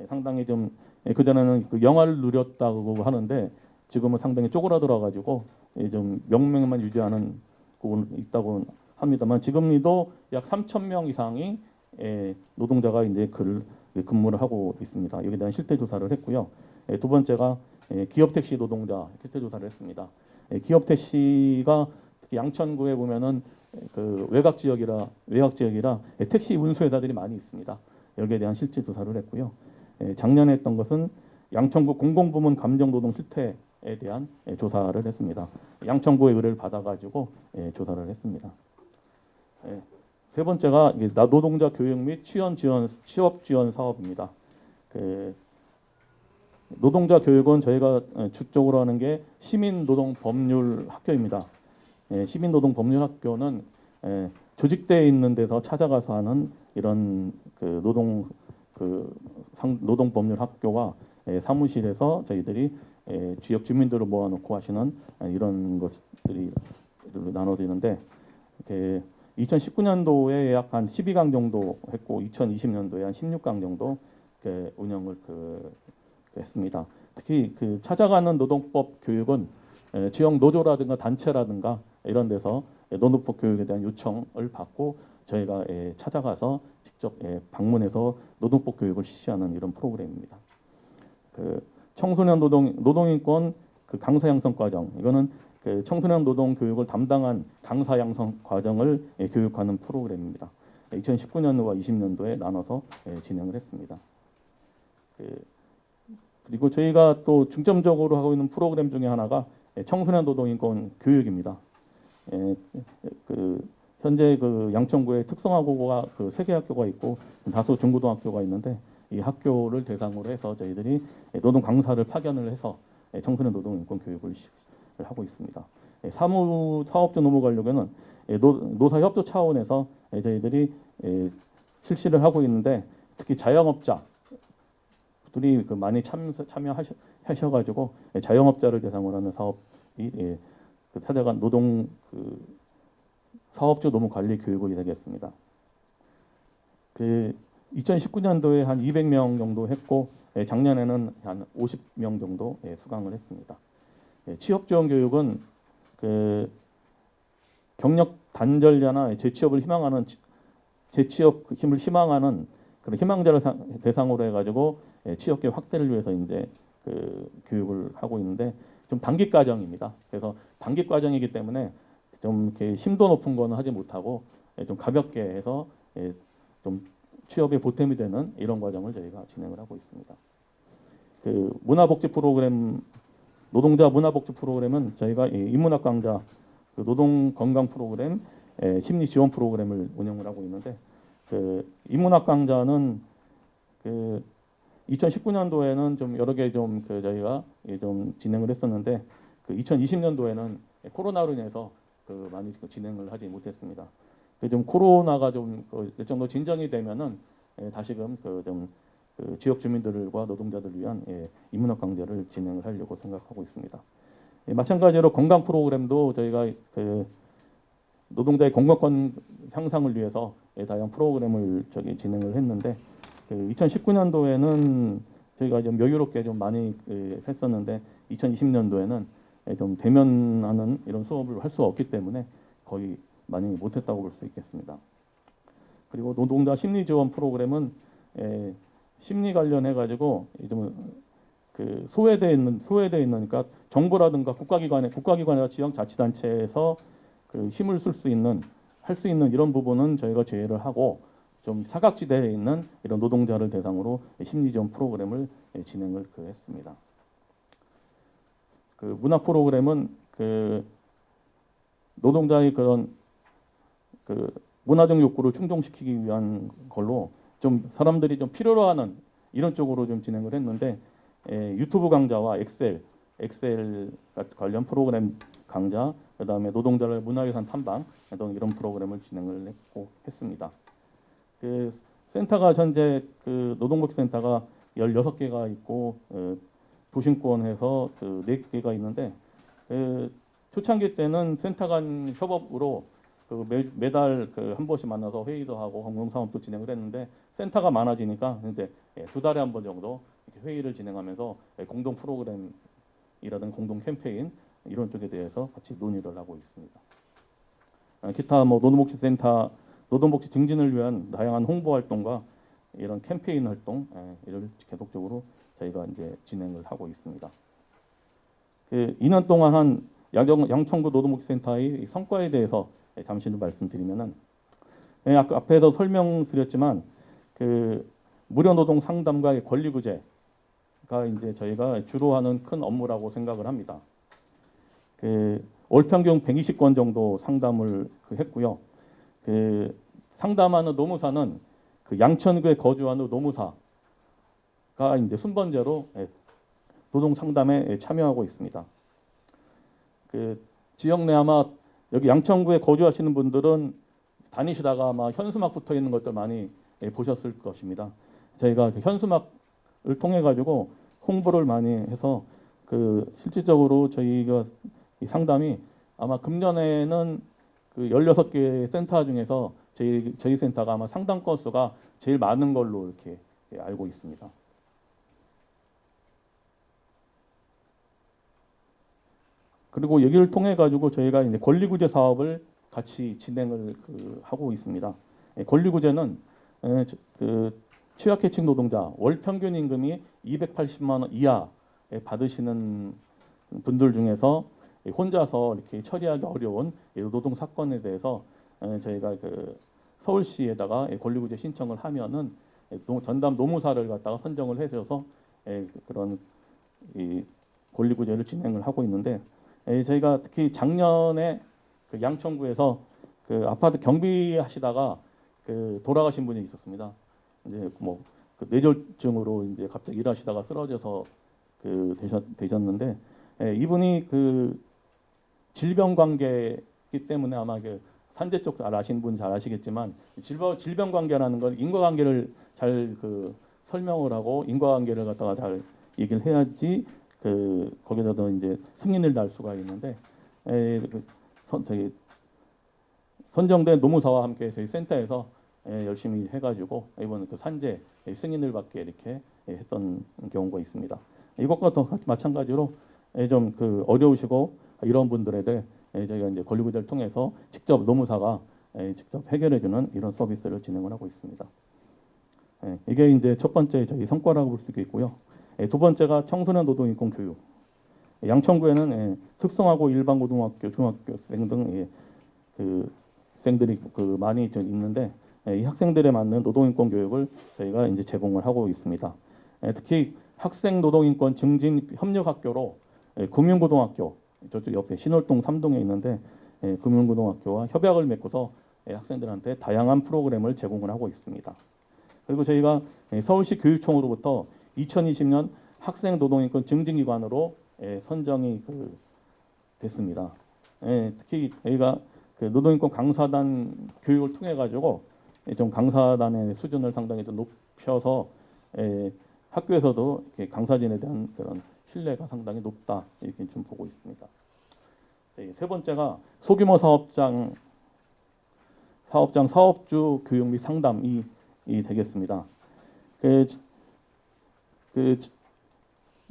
상당히 좀 그전에는 그 영화를 누렸다고 하는데 지금은 상당히 쪼그라들어 가지고 좀 명맥만 유지하는 곳 있다고 합니다만 지금도 약 3,000명 이상이 노동자가 이제 근무를 하고 있습니다. 여기에 대한 실태 조사를 했고요. 두 번째가 기업 택시 노동자 실태 조사를 했습니다. 기업 택시가 특히 양천구에 보면은 그 외곽 지역이라 택시 운수회사들이 많이 있습니다. 여기에 대한 실제 조사를 했고요. 작년에 했던 것은 양천구 공공부문 감정노동 실태에 대한 조사를 했습니다. 양천구의 의뢰를 받아가지고 조사를 했습니다. 세 번째가 노동자 교육 및 취업 지원 사업입니다. 노동자 교육은 저희가 주적으로 하는 게 시민노동법률학교입니다. 시민노동법률학교는 조직되어 있는 데서 찾아가서 하는 이런 그 노동법률학교와 사무실에서 저희들이 지역 주민들을 모아놓고 하시는 이런 것들이 나눠지는데 2019년도에 약 한 12강 정도 했고 2020년도에 한 16강 정도 운영을 했습니다. 특히 그 찾아가는 노동법 교육은 지역 노조라든가 단체라든가 이런 데서 노동법 교육에 대한 요청을 받고 저희가 찾아가서 직접 방문해서 노동법 교육을 실시하는 이런 프로그램입니다. 그 청소년 노동인권 그 강사 양성 과정 이거는 그 청소년 노동 교육을 담당한 강사 양성 과정을 교육하는 프로그램입니다. 2019년도와 20년도에 나눠서 진행을 했습니다. 그리고 저희가 또 중점적으로 하고 있는 프로그램 중에 하나가 청소년 노동인권 교육입니다. 현재 그 양천구에 특성화고가 그 3개 학교가 있고 다소 중고등학교가 있는데 이 학교를 대상으로 해서 저희들이 노동 강사를 파견을 해서 청소년 노동인권 교육을 하고 있습니다. 사무사업주 노무관리에는 노사협조 차원에서 저희들이 실시를 하고 있는데 특히 자영업자들이 그 많이 참여하셔가지고 자영업자를 대상으로 하는 사업이 찾아간 노동 사업주 노무관리 교육이 되겠습니다. 2019년도에 한 200명 정도 했고 작년에는 한 50명 정도 수강을 했습니다. 취업 지원 교육은 그 경력 단절자나 재취업 힘을 희망하는 그런 희망자를 대상으로 해가지고 취업계 확대를 위해서 이제 그 교육을 하고 있는데 좀 단기 과정입니다. 그래서 단기 과정이기 때문에 좀 이렇게 심도 높은 거는 하지 못하고 좀 가볍게 해서 좀 취업에 보탬이 되는 이런 과정을 저희가 진행을 하고 있습니다. 그 문화복지 프로그램 노동자 문화복지 프로그램은 저희가 인문학 강좌 그 노동 건강 프로그램 심리 지원 프로그램을 운영을 하고 있는데 그 인문학 강좌는 그 2019년도에는 좀 여러 개 좀 그 저희가 좀 진행을 했었는데 그 2020년도에는 코로나로 인해서 그 많이 진행을 하지 못했습니다. 좀 코로나가 좀 일정도 진정이 되면은 다시금 좀 지역 주민들과 노동자들을 위한 인문학 강좌를 진행을 하려고 생각하고 있습니다. 마찬가지로 건강 프로그램도 저희가 그 노동자의 건강권 향상을 위해서 다양한 프로그램을 진행을 했는데 2019년도에는 저희가 좀 여유롭게 좀 많이 했었는데 2020년도에는 좀 대면하는 이런 수업을 할 수 없기 때문에 거의 많이 못했다고 볼 수 있겠습니다. 그리고 노동자 심리 지원 프로그램은 심리 관련해 가지고 좀 그 소외되어 있는 그러니까 정부라든가 국가기관이나 지역자치단체에서 그 힘을 쓸 수 있는 할 수 있는 이런 부분은 저희가 제외를 하고 좀 사각지대에 있는 이런 노동자를 대상으로 심리 지원 프로그램을 진행을 했습니다. 그 문화 프로그램은 그 노동자의 그런 그 문화적 욕구를 충족시키기 위한 걸로 좀 사람들이 좀 필요로 하는 이런 쪽으로 좀 진행을 했는데 유튜브 강좌와 엑셀 관련 프로그램 강좌, 그다음에 노동자를 문화유산 탐방 등 이런 프로그램을 진행을 했습니다. 그 센터가 현재 그 노동복지센터가 16개가 있고 도심권에서 그 4개가 있는데 초창기 때는 센터 간 협업으로 그 매달 그 한 번씩 만나서 회의도 하고 공동사업도 진행을 했는데 센터가 많아지니까 근데 2달에 한 번 정도 이렇게 회의를 진행하면서 공동 프로그램이라든 공동 캠페인 이런 쪽에 대해서 같이 논의를 하고 있습니다. 기타 뭐 노동복지센터 노동복지 증진을 위한 다양한 홍보 활동과 이런 캠페인 활동 이를 계속적으로 저희가 이제 진행을 하고 있습니다. 그 2년 동안 한 양천구 노동복지센터의 성과에 대해서 잠시 좀 말씀드리면은 아까 앞에서 설명드렸지만 그 무료 노동 상담과의 권리 구제가 이제 저희가 주로 하는 큰 업무라고 생각을 합니다. 그 월 평균 120건 정도 상담을 했고요. 그 상담하는 노무사는 그 양천구에 거주하는 노무사가 이제 순번제로 노동 상담에 참여하고 있습니다. 그 지역 내 아마 여기 양천구에 거주하시는 분들은 다니시다가 아마 현수막 붙어 있는 것들 많이 보셨을 것입니다. 저희가 그 현수막을 통해 가지고 홍보를 많이 해서 그 실질적으로 저희가 이 상담이 아마 금년에는 그 16개 센터 중에서 저희 센터가 아마 상담 건수가 제일 많은 걸로 이렇게 알고 있습니다. 그리고 여기를 통해 가지고 저희가 이제 권리구제 사업을 같이 진행을 하고 있습니다. 권리구제는 그 취약계층 노동자 월 평균 임금이 280만 원 이하에 받으시는 분들 중에서 혼자서 이렇게 처리하기 어려운 노동 사건에 대해서 저희가 그 서울시에다가 권리구제 신청을 하면은 전담 노무사를 갖다가 선정을 해줘서 그런 이 권리구제를 진행을 하고 있는데 저희가 특히 작년에 그 양천구에서 그 아파트 경비하시다가 그 돌아가신 분이 있었습니다. 이제 뭐 그 뇌졸중으로 이제 갑자기 일하시다가 쓰러져서 그 되셨는데 이분이 그 질병 관계이기 때문에 아마 그 산재 쪽 잘 아시는 분 잘 아시겠지만 질병 관계라는 건 인과관계를 잘 그 설명을 하고 인과관계를 갖다가 잘 얘기를 해야지 그 거기서도 이제 승인을 날 수가 있는데 저희 선정된 노무사와 함께 저희 센터에서 열심히 해가지고 이번 그 산재 승인을 받게 이렇게 했던 경우가 있습니다. 이것과 또 마찬가지로 좀 그 어려우시고 이런 분들에 대해 저희가 이제 권리구제를 통해서 직접 노무사가 직접 해결해주는 이런 서비스를 진행을 하고 있습니다. 이게 이제 첫 번째 저희 성과라고 볼 수 있고요. 두 번째가 청소년 노동인권 교육. 양천구에는 특성화고 일반 고등학교, 중학교생 등 그 학생들이 그 많이 있는데 이 학생들에 맞는 노동인권 교육을 저희가 이제 제공을 하고 있습니다. 특히 학생 노동인권 증진 협력학교로 금융고등학교 저쪽 옆에 신월동 3동에 있는데 금융고등학교와 협약을 맺고서 학생들한테 다양한 프로그램을 제공을 하고 있습니다. 그리고 저희가 서울시 교육청으로부터 2020년 학생 노동인권 증진기관으로 선정이 됐습니다. 특히 저희가 그 노동인권 강사단 교육을 통해 가지고 좀 강사단의 수준을 상당히 좀 높여서 학교에서도 이렇게 강사진에 대한 그런 신뢰가 상당히 높다 이렇게 좀 보고 있습니다. 세 번째가 소규모 사업장 사업주 교육 및 상담이 되겠습니다.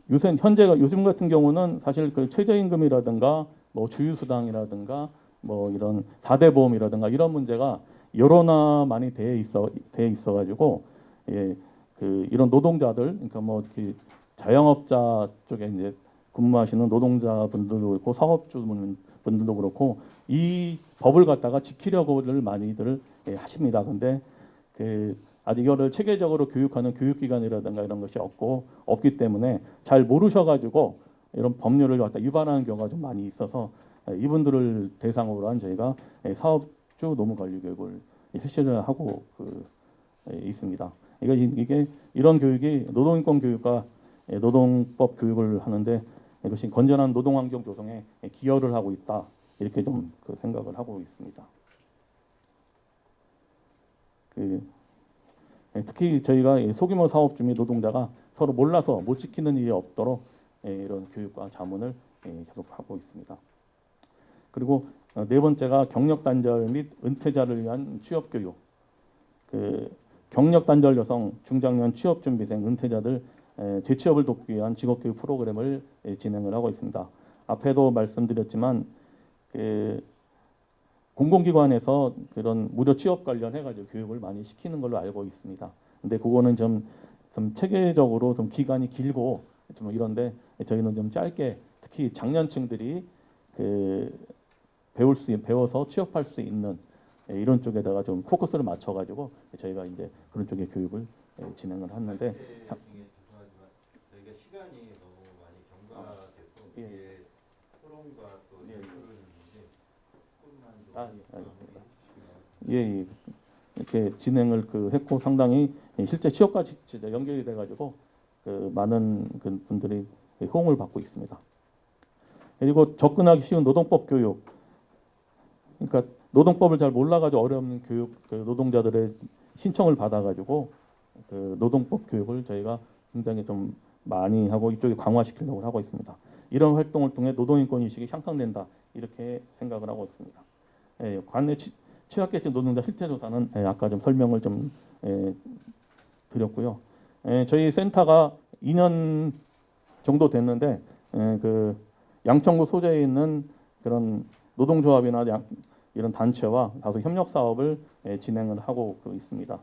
요즘 같은 경우는 사실 그 최저임금이라든가 뭐 주휴수당이라든가 뭐 이런 4대 보험이라든가 이런 문제가 여론화 많이 돼 있어 가지고 그 이런 노동자들 그러니까 뭐 이렇게 자영업자 쪽에 이제 근무하시는 노동자분들도 있고 사업주분들도 그렇고 이 법을 갖다가 지키려고를 많이들 하십니다. 근데 아직 이거를 체계적으로 교육하는 교육기관이라든가 이런 것이 없기 때문에 잘 모르셔가지고 이런 법률을 갖다 위반하는 경우가 좀 많이 있어서 이분들을 대상으로 한 저희가 사업주 노무 관리 교육을 실시를 하고 있습니다. 이게 이런 교육이 노동인권 교육과 노동법 교육을 하는데 이것이 건전한 노동 환경 조성에 기여를 하고 있다 이렇게 좀 생각을 하고 있습니다. 특히 저희가 소규모 사업주 및 노동자가 서로 몰라서 못 지키는 일이 없도록 이런 교육과 자문을 계속하고 있습니다. 그리고 네 번째가 경력 단절 및 은퇴자를 위한 취업 교육. 경력 단절 여성, 중장년 취업 준비생, 은퇴자들 재취업을 돕기 위한 직업 교육 프로그램을 진행을 하고 있습니다. 앞에도 말씀드렸지만 공공기관에서 그런 무료 취업 관련해가지고 교육을 많이 시키는 걸로 알고 있습니다. 근데 그거는 좀 체계적으로 좀 기간이 길고 좀 이런데 저희는 좀 짧게 특히 장년층들이 배워서 취업할 수 있는 이런 쪽에다가 좀 포커스를 맞춰가지고 저희가 이제 그런 쪽의 교육을 진행을 하는데. 죄송하지만 저희가 시간이 너무 많이 경과돼서 이게 토론과 또 질문을 예, 이렇게 진행을 했고 상당히 실제 취업과 진짜 연결이 돼가지고 많은 분들이 호응을 받고 있습니다. 그리고 접근하기 쉬운 노동법 교육. 그러니까 노동법을 잘 몰라가지고 어려운 교육 노동자들의 신청을 받아가지고 노동법 교육을 저희가 굉장히 좀 많이 하고 이쪽에 강화시키려고 하고 있습니다. 이런 활동을 통해 노동인권 인식이 향상된다 이렇게 생각을 하고 있습니다. 관내 취약계층 노동자 실태 조사는 아까 좀 설명을 좀 드렸고요. 저희 센터가 2년 정도 됐는데 양천구 소재에 있는 그런 노동조합이나 이런 단체와 다소 협력 사업을 진행을 하고 있습니다.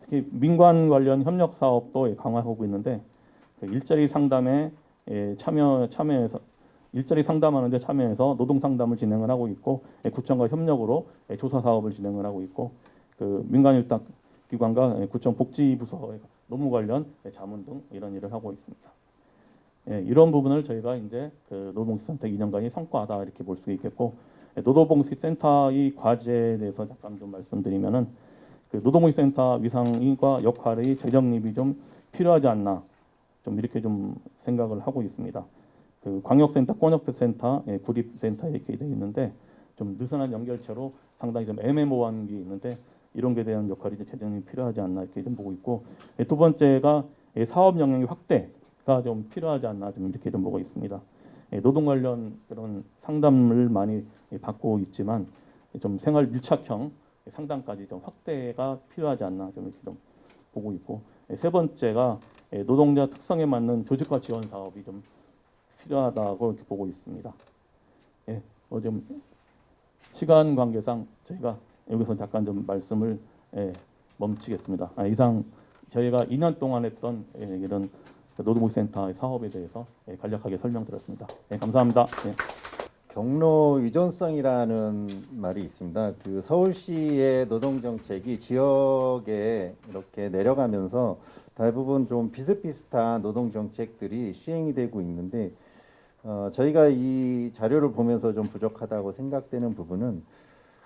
특히 민관 관련 협력 사업도 강화하고 있는데 일자리 상담에 참여해서 일자리 상담하는데 참여해서 노동 상담을 진행을 하고 있고 구청과 협력으로 조사 사업을 진행을 하고 있고 민간 일당 기관과 구청 복지부서의 노무 관련 자문 등 이런 일을 하고 있습니다. 이런 부분을 저희가 이제 노동복지센터 2년간의 성과다 이렇게 볼 수 있겠고 노동복지센터의 과제에 대해서 잠깐 좀 말씀드리면은 노동복지센터 위상과 역할의 재정립이 좀 필요하지 않나 좀 이렇게 좀 생각을 하고 있습니다. 광역센터, 권역센터, 구립센터 이렇게 되어 있는데 좀 느슨한 연결체로 상당히 좀 애매모호한 게 있는데 이런 게 대한 역할이 재정이 필요하지 않나 이렇게 좀 보고 있고 두 번째가 사업 영역의 확대가 좀 필요하지 않나 좀 이렇게 좀 보고 있습니다. 노동 관련 그런 상담을 많이 받고 있지만 좀 생활 밀착형 상담까지 좀 확대가 필요하지 않나 좀 이렇게 좀 보고 있고 세 번째가 노동자 특성에 맞는 조직화 지원 사업이 좀 필요하다고 이렇게 보고 있습니다. 좀 시간 관계상 저희가 여기서 잠깐 좀 말씀을 멈추겠습니다. 이상 저희가 2년 동안 했던 이런 노동복지센터의 사업에 대해서 간략하게 설명드렸습니다. 감사합니다. 경로 유전성이라는 말이 있습니다. 서울시의 노동정책이 지역에 이렇게 내려가면서 대부분 좀 비슷비슷한 노동정책들이 시행이 되고 있는데 저희가 이 자료를 보면서 좀 부족하다고 생각되는 부분은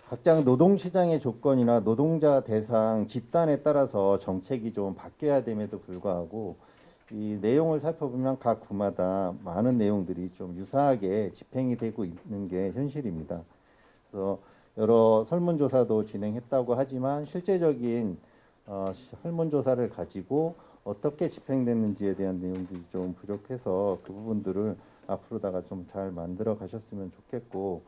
각자 노동시장의 조건이나 노동자 대상 집단에 따라서 정책이 좀 바뀌어야 됨에도 불구하고 이 내용을 살펴보면 각 구마다 많은 내용들이 좀 유사하게 집행이 되고 있는 게 현실입니다. 그래서 여러 설문조사도 진행했다고 하지만 실제적인 설문조사를 가지고 어떻게 집행됐는지에 대한 내용들이 좀 부족해서 그 부분들을 앞으로다가 좀 잘 만들어 가셨으면 좋겠고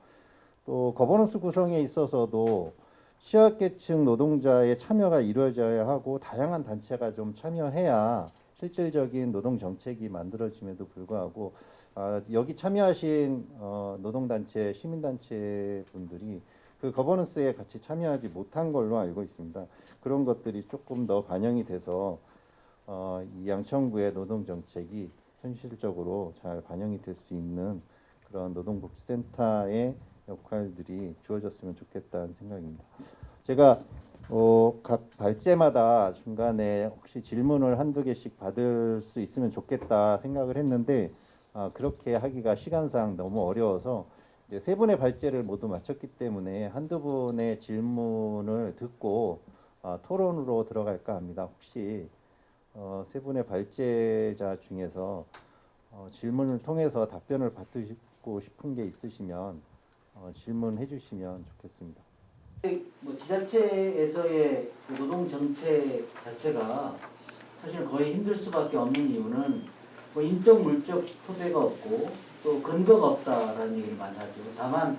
또 거버넌스 구성에 있어서도 취약계층 노동자의 참여가 이루어져야 하고 다양한 단체가 좀 참여해야 실질적인 노동 정책이 만들어짐에도 불구하고 여기 참여하신 노동단체, 시민단체 분들이 그 거버넌스에 같이 참여하지 못한 걸로 알고 있습니다. 그런 것들이 조금 더 반영이 돼서 이 양천구의 노동 정책이 현실적으로 잘 반영이 될 수 있는 그런 노동복지센터의 역할들이 주어졌으면 좋겠다는 생각입니다. 제가 각 발제마다 중간에 혹시 질문을 한두 개씩 받을 수 있으면 좋겠다 생각을 했는데 그렇게 하기가 시간상 너무 어려워서 이제 세 분의 발제를 모두 마쳤기 때문에 한두 분의 질문을 듣고 토론으로 들어갈까 합니다. 혹시 세 분의 발제자 중에서 질문을 통해서 답변을 받고 싶은 게 있으시면 질문해 주시면 좋겠습니다. 뭐 지자체에서의 그 노동 정책 자체가 사실 거의 힘들 수밖에 없는 이유는 뭐 인적 물적 토대가 없고 또 근거가 없다라는 얘기를 많이 하죠. 다만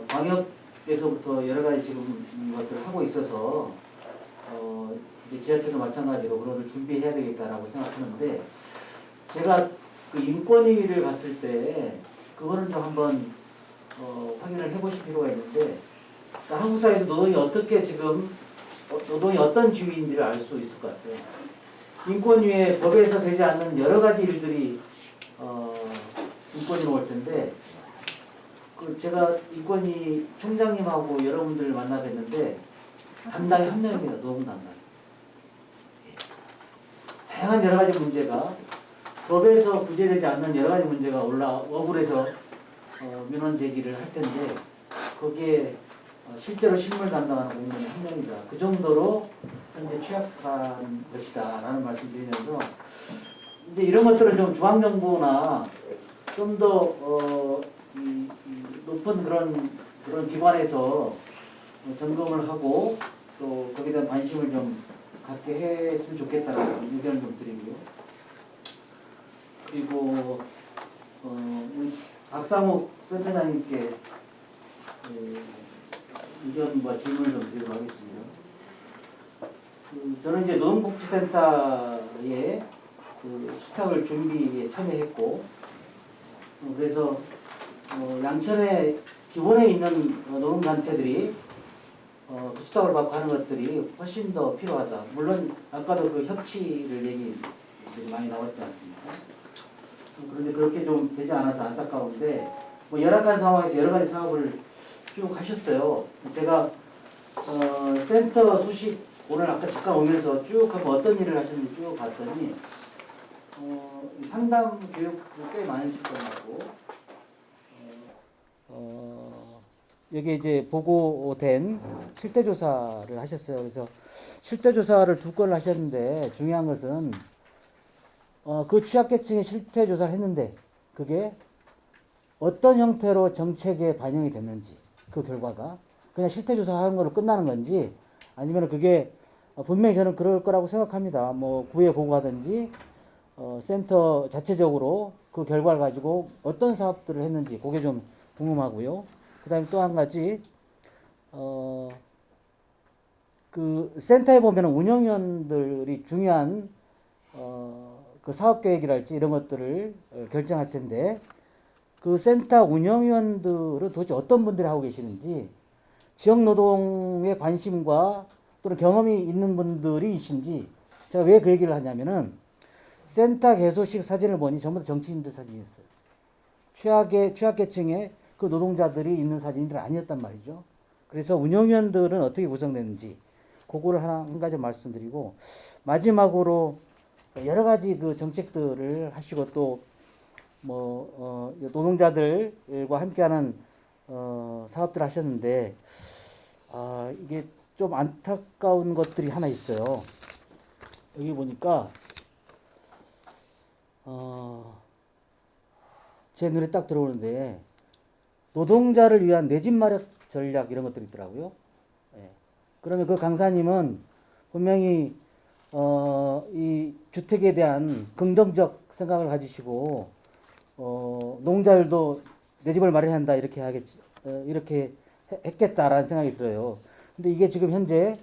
광역에서부터 여러 가지 지금 것들을 하고 있어서 이제 지자체도 마찬가지로 그런 걸 준비해야 되겠다라고 생각하는데 제가 그 인권위를 봤을 때 그거는 좀 한번 확인을 해보실 필요가 있는데 그러니까 한국 사회에서 노동이 어떻게 지금 노동이 어떤 지위인지를 알 수 있을 것 같아요. 인권위에 법에서 되지 않는 여러 가지 일들이 인권위로 올 텐데 그 제가 인권위 총장님하고 여러분들을 만나 뵀는데 담당이 한 명입니다. 노동 담당. 다양한 여러 가지 문제가 법에서 구제되지 않는 여러 가지 문제가 억울해서 민원 제기를 할 텐데 거기에 실제로 실무를 담당하는 공무원이 한 명이다. 그 정도로 현재 취약한 것이다라는 말씀 드리면서 이제 이런 것들은 좀 중앙정부나 좀 더 높은 그런 기관에서 점검을 하고 또 거기에 대한 관심을 좀 갖게 했으면 좋겠다는 의견을 좀 드리고요. 그리고 박상욱 센터장님께 의견과 질문을 좀 드리도록 하겠습니다. 저는 이제 노동복지센터에 그 수탁을 준비에 참여했고 그래서 양천에 기본에 있는 노동단체들이 그 수탁을 받고 하는 것들이 훨씬 더 필요하다. 물론 아까도 그 협치를 얘기들이 많이 나왔지 않습니까? 그런데 그렇게 좀 되지 않아서 안타까운데 뭐 열악한 상황에서 여러 가지 사업을 쭉 하셨어요. 제가 센터 소식 오늘 아까 잠깐 오면서 쭉 하고 어떤 일을 하셨는지 쭉 봤더니 상담 교육도 꽤 많으실 것 같고 여기 이제 보고된 실태조사를 하셨어요. 그래서 실태조사를 2건을 하셨는데 중요한 것은 그 취약계층의 실태조사를 했는데 그게 어떤 형태로 정책에 반영이 됐는지 그 결과가 그냥 실태조사하는 거로 끝나는 건지 아니면 그게 분명히 저는 그럴 거라고 생각합니다. 뭐 구에 보고하든지 센터 자체적으로 그 결과를 가지고 어떤 사업들을 했는지 그게 좀 궁금하고요. 그 다음에 또 한 가지 그 센터에 보면 운영위원들이 중요한 그 사업계획이랄지 이런 것들을 결정할 텐데 그 센터 운영위원들은 도대체 어떤 분들이 하고 계시는지 지역노동에 관심과 또는 경험이 있는 분들이신지 제가 왜 그 얘기를 하냐면은 센터 개소식 사진을 보니 전부 다 정치인들 사진이었어요. 취약계층의 그 노동자들이 있는 사진들은 아니었단 말이죠. 그래서 운영위원들은 어떻게 구성되는지 그거를 한 가지 말씀드리고 마지막으로 여러 가지 그 정책들을 하시고 또 뭐 노동자들과 함께하는 사업들 하셨는데 이게 좀 안타까운 것들이 하나 있어요. 여기 보니까 제 눈에 딱 들어오는데 노동자를 위한 내 집 마련 전략 이런 것들이 있더라고요. 예. 그러면 그 강사님은 분명히 이 주택에 대한 긍정적 생각을 가지시고 농자들도 내 집을 마련한다 이렇게 하겠지 이렇게 했겠다라는 생각이 들어요. 근데 이게 지금 현재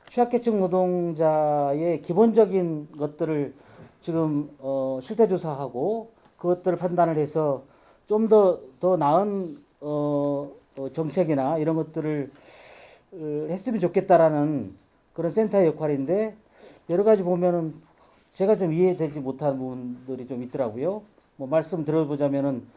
취약계층 노동자의 기본적인 것들을 지금 실태조사하고 그것들을 판단을 해서 좀 더 나은 정책이나 이런 것들을 했으면 좋겠다라는 그런 센터의 역할인데 여러 가지 보면은 제가 좀 이해되지 못하는 부분들이 좀 있더라고요. 뭐 말씀 들어보자면은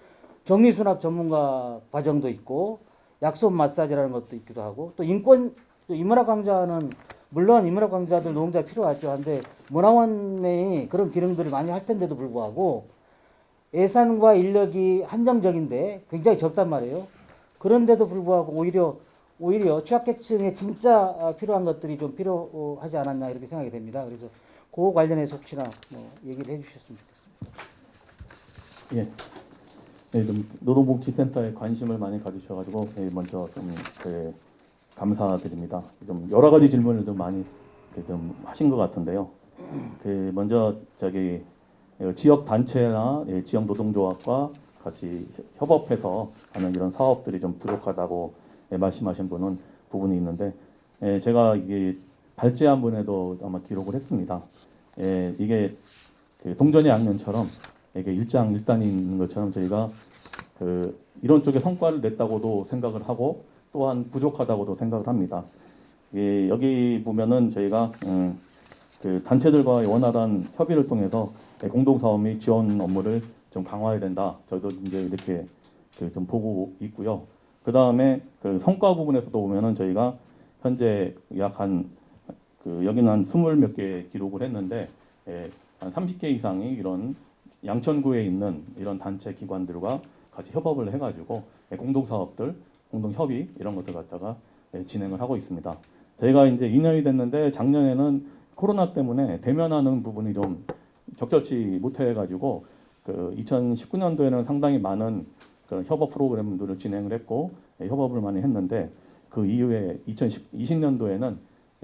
정리수납 전문가 과정도 있고 약손 마사지라는 것도 있기도 하고 또 인문학 강좌는 물론 인문학 강좌들 노동자 필요하죠. 한데 문화원 내에 그런 기능들을 많이 할 텐데도 불구하고 예산과 인력이 한정적인데 굉장히 적단 말이에요. 그런데도 불구하고 오히려 취약계층에 진짜 필요한 것들이 좀 필요하지 않았나 이렇게 생각이 됩니다. 그래서 그 관련해서 혹시나 뭐 얘기를 해주셨으면 좋겠습니다. 예. 네, 좀 노동복지센터에 관심을 많이 가지셔가지고 먼저 좀 감사드립니다. 좀 여러 가지 질문을 좀 많이 좀 하신 것 같은데요. 먼저 지역 단체나 지역 노동조합과 같이 협업해서 하는 이런 사업들이 좀 부족하다고 말씀하신 부분이 있는데 제가 이게 발제안문에도 아마 기록을 했습니다. 이게 동전의 양면처럼 이게 일장일단이 있는 것처럼 저희가 이런 쪽에 성과를 냈다고도 생각을 하고 또한 부족하다고도 생각을 합니다. 여기 보면은 저희가 단체들과의 원활한 협의를 통해서 공동사업 및 지원 업무를 좀 강화해야 된다. 저희도 이제 이렇게 좀 보고 있고요. 그 다음에 성과 부분에서도 보면은 저희가 현재 약 여기는 한 20몇 개 기록을 했는데 한 30개 이상이 이런 양천구에 있는 이런 단체 기관들과 같이 협업을 해가지고 공동사업들, 공동협의 이런 것들 갖다가 진행을 하고 있습니다. 저희가 이제 2년이 됐는데 작년에는 코로나 때문에 대면하는 부분이 좀 적절치 못해가지고 2019년도에는 상당히 많은 그런 협업 프로그램들을 진행을 했고 협업을 많이 했는데 그 이후에 2020년도에는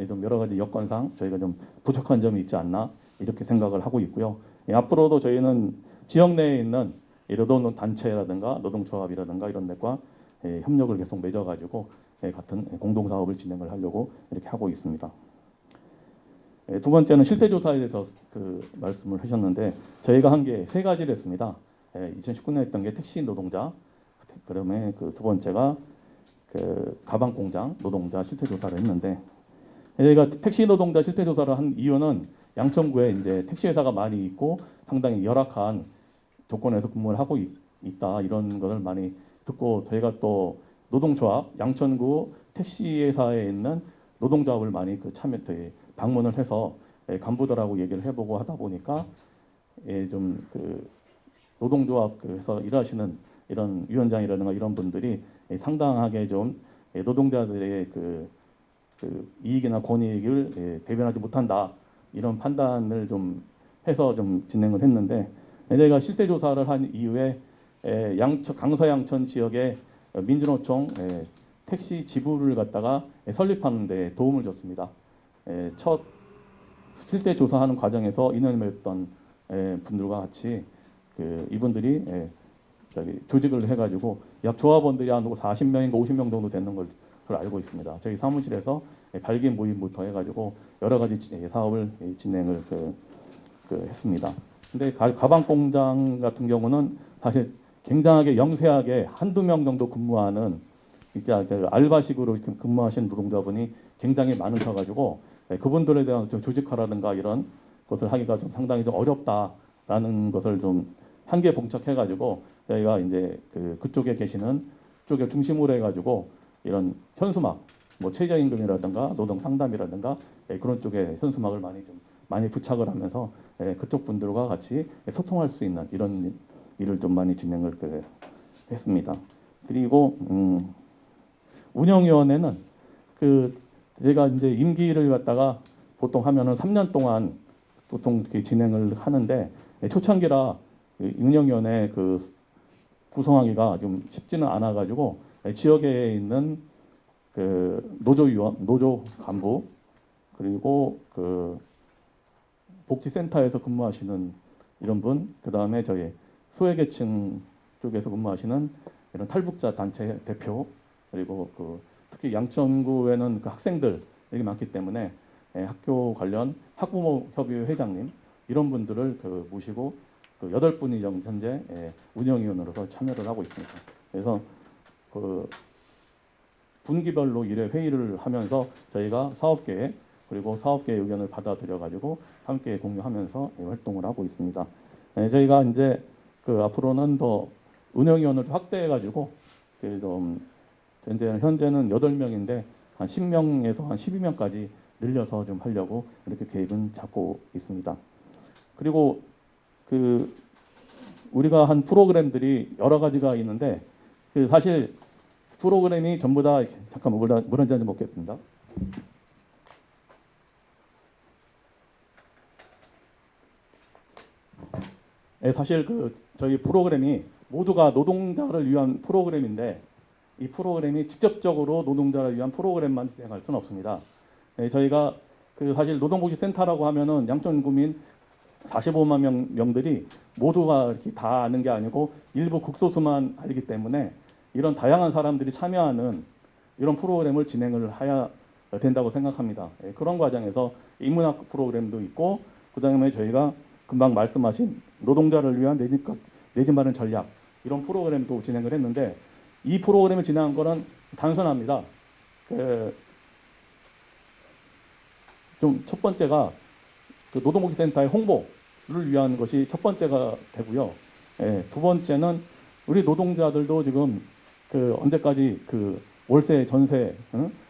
좀 여러 가지 여건상 저희가 좀 부족한 점이 있지 않나 이렇게 생각을 하고 있고요. 앞으로도 저희는 지역 내에 있는 노동 단체라든가 노동조합이라든가 이런 데과 협력을 계속 맺어가지고 같은 공동사업을 진행을 하려고 이렇게 하고 있습니다. 두 번째는 실태조사에 대해서 말씀을 하셨는데 저희가 한 게 세 가지를 했습니다. 2019년에 했던 게 택시 노동자, 그다음에 두 번째가 가방공장 노동자 실태조사를 했는데 저희가 택시 노동자 실태조사를 한 이유는 양천구에 이제 택시회사가 많이 있고 상당히 열악한 조건에서 근무를 하고 있다 이런 것을 많이 듣고 저희가 또 노동조합 양천구 택시회사에 있는 노동조합을 많이 방문을 해서 간부들하고 얘기를 해보고 하다 보니까 좀 노동조합에서 일하시는 이런 위원장이라든가 이런 분들이 상당하게 좀 노동자들의 이익이나 권익을 대변하지 못한다 이런 판단을 좀 해서 좀 진행을 했는데 저희가 실태 조사를 한 이후에 강서양천 지역의 민주노총 택시 지부를 갖다가 설립하는 데 도움을 줬습니다. 첫 실태 조사하는 과정에서 인연을 맺었던 분들과 같이 이분들이 조직을 해가지고 약 조합원들이 한 40명인가 50명 정도 되는 걸 알고 있습니다. 저희 사무실에서 발기 모임부터 해가지고 여러 가지 사업을 진행을 했습니다. 근데 가방 공장 같은 경우는 사실 굉장하게 영세하게 한두 명 정도 근무하는 이제 알바식으로 근무하시는 노동자분이 굉장히 많으셔가지고 그분들에 대한 좀 조직화라든가 이런 것을 하기가 좀 상당히 좀 어렵다라는 것을 좀 한계 봉착해가지고 저희가 이제 그쪽에 계시는 쪽에 중심으로 해가지고 이런 현수막, 뭐 최저임금이라든가 노동 상담이라든가 그런 쪽에 현수막을 많이 부착을 하면서 그쪽 분들과 같이 소통할 수 있는 이런 일을 좀 많이 진행을 했습니다. 그리고 운영위원회는 저희가 이제 임기를 갖다가 보통 하면은 3년 동안 보통 이렇게 진행을 하는데 초창기라 운영위원회 구성하기가 좀 쉽지는 않아가지고 지역에 있는 노조 간부 그리고 복지센터에서 근무하시는 이런 분, 그 다음에 저희 소외계층 쪽에서 근무하시는 이런 탈북자 단체 대표, 그리고 특히 양천구에는 학생들 여기 많기 때문에 학교 관련 학부모 협의회 회장님 이런 분들을 모시고 8분이 현재 운영위원으로서 참여를 하고 있습니다. 그래서 분기별로 일회 회의를 하면서 저희가 사업계획 그리고 사업계획 의견을 받아들여 가지고 함께 공유하면서 활동을 하고 있습니다. 저희가 이제 앞으로는 더 운영위원을 확대해 가지고 현재는 8명인데 한 10명에서 한 12명까지 늘려서 좀 하려고 이렇게 계획은 잡고 있습니다. 그리고 우리가 한 프로그램들이 여러 가지가 있는데 그 사실 프로그램이 전부 다 잠깐 물 한 잔 먹겠습니다. 네, 사실 그 저희 프로그램이 모두가 노동자를 위한 프로그램인데 이 프로그램이 직접적으로 노동자를 위한 프로그램만 진행할 수는 없습니다. 네, 저희가 그 사실 노동복지센터라고 하면은 양천구민 45만 명들이 모두가 이렇게 다 아는 게 아니고 일부 극소수만 알기 때문에 이런 다양한 사람들이 참여하는 이런 프로그램을 진행을 해야 된다고 생각합니다. 예, 그런 과정에서 인문학 프로그램도 있고 그다음에 저희가 금방 말씀하신 노동자를 위한 내집 마련 전략 이런 프로그램도 진행을 했는데 이 프로그램을 진행한 거는 단순합니다. 좀 첫 번째가 그 노동복지센터의 홍보를 위한 것이 첫 번째가 되고요. 예, 두 번째는 우리 노동자들도 지금 그 언제까지 그 월세, 전세,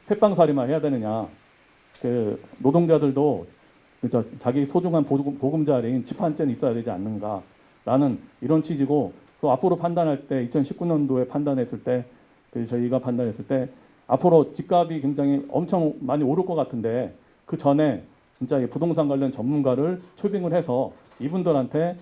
쇠빵살이만 해야 되느냐. 그 노동자들도 그러니까 자기 소중한 보금자리인 집 한 채는 있어야 되지 않는가라는 이런 취지고 또 앞으로 판단할 때 2019년도에 판단했을 때 그 저희가 판단했을 때 앞으로 집값이 굉장히 엄청 많이 오를 것 같은데 그 전에 진짜 이 부동산 관련 전문가를 초빙을 해서 이분들한테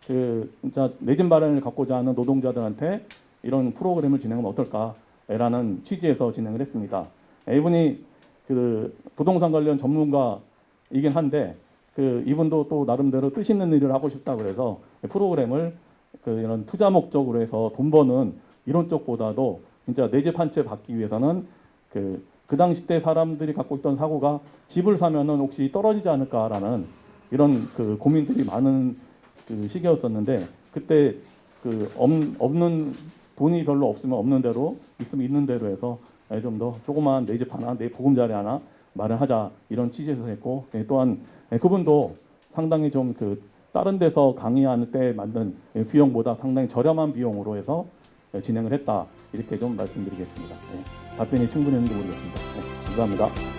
그 진짜 내 집 마련을 갖고자 하는 노동자들한테 이런 프로그램을 진행하면 어떨까라는 취지에서 진행을 했습니다. 이분이 그 부동산 관련 전문가이긴 한데 그 이분도 또 나름대로 뜻 있는 일을 하고 싶다 그래서 프로그램을 그 이런 투자 목적으로 해서 돈 버는 이런 쪽보다도 진짜 내 집 한 채 받기 위해서는 그 당시 때 사람들이 갖고 있던 사고가 집을 사면은 혹시 떨어지지 않을까라는 이런 그 고민들이 많은 그 시기였었는데 그때 그 없는 돈이 별로 없으면 없는 대로 있으면 있는 대로 해서 좀 더 조그마한 내 집 하나 내 보금자리 하나 마련하자 이런 취지에서 했고 또한 그분도 상당히 좀 그 다른 데서 강의하는 때 만든 비용보다 상당히 저렴한 비용으로 해서 진행을 했다 이렇게 좀 말씀드리겠습니다. 답변이 충분했는지 모르겠습니다. 감사합니다.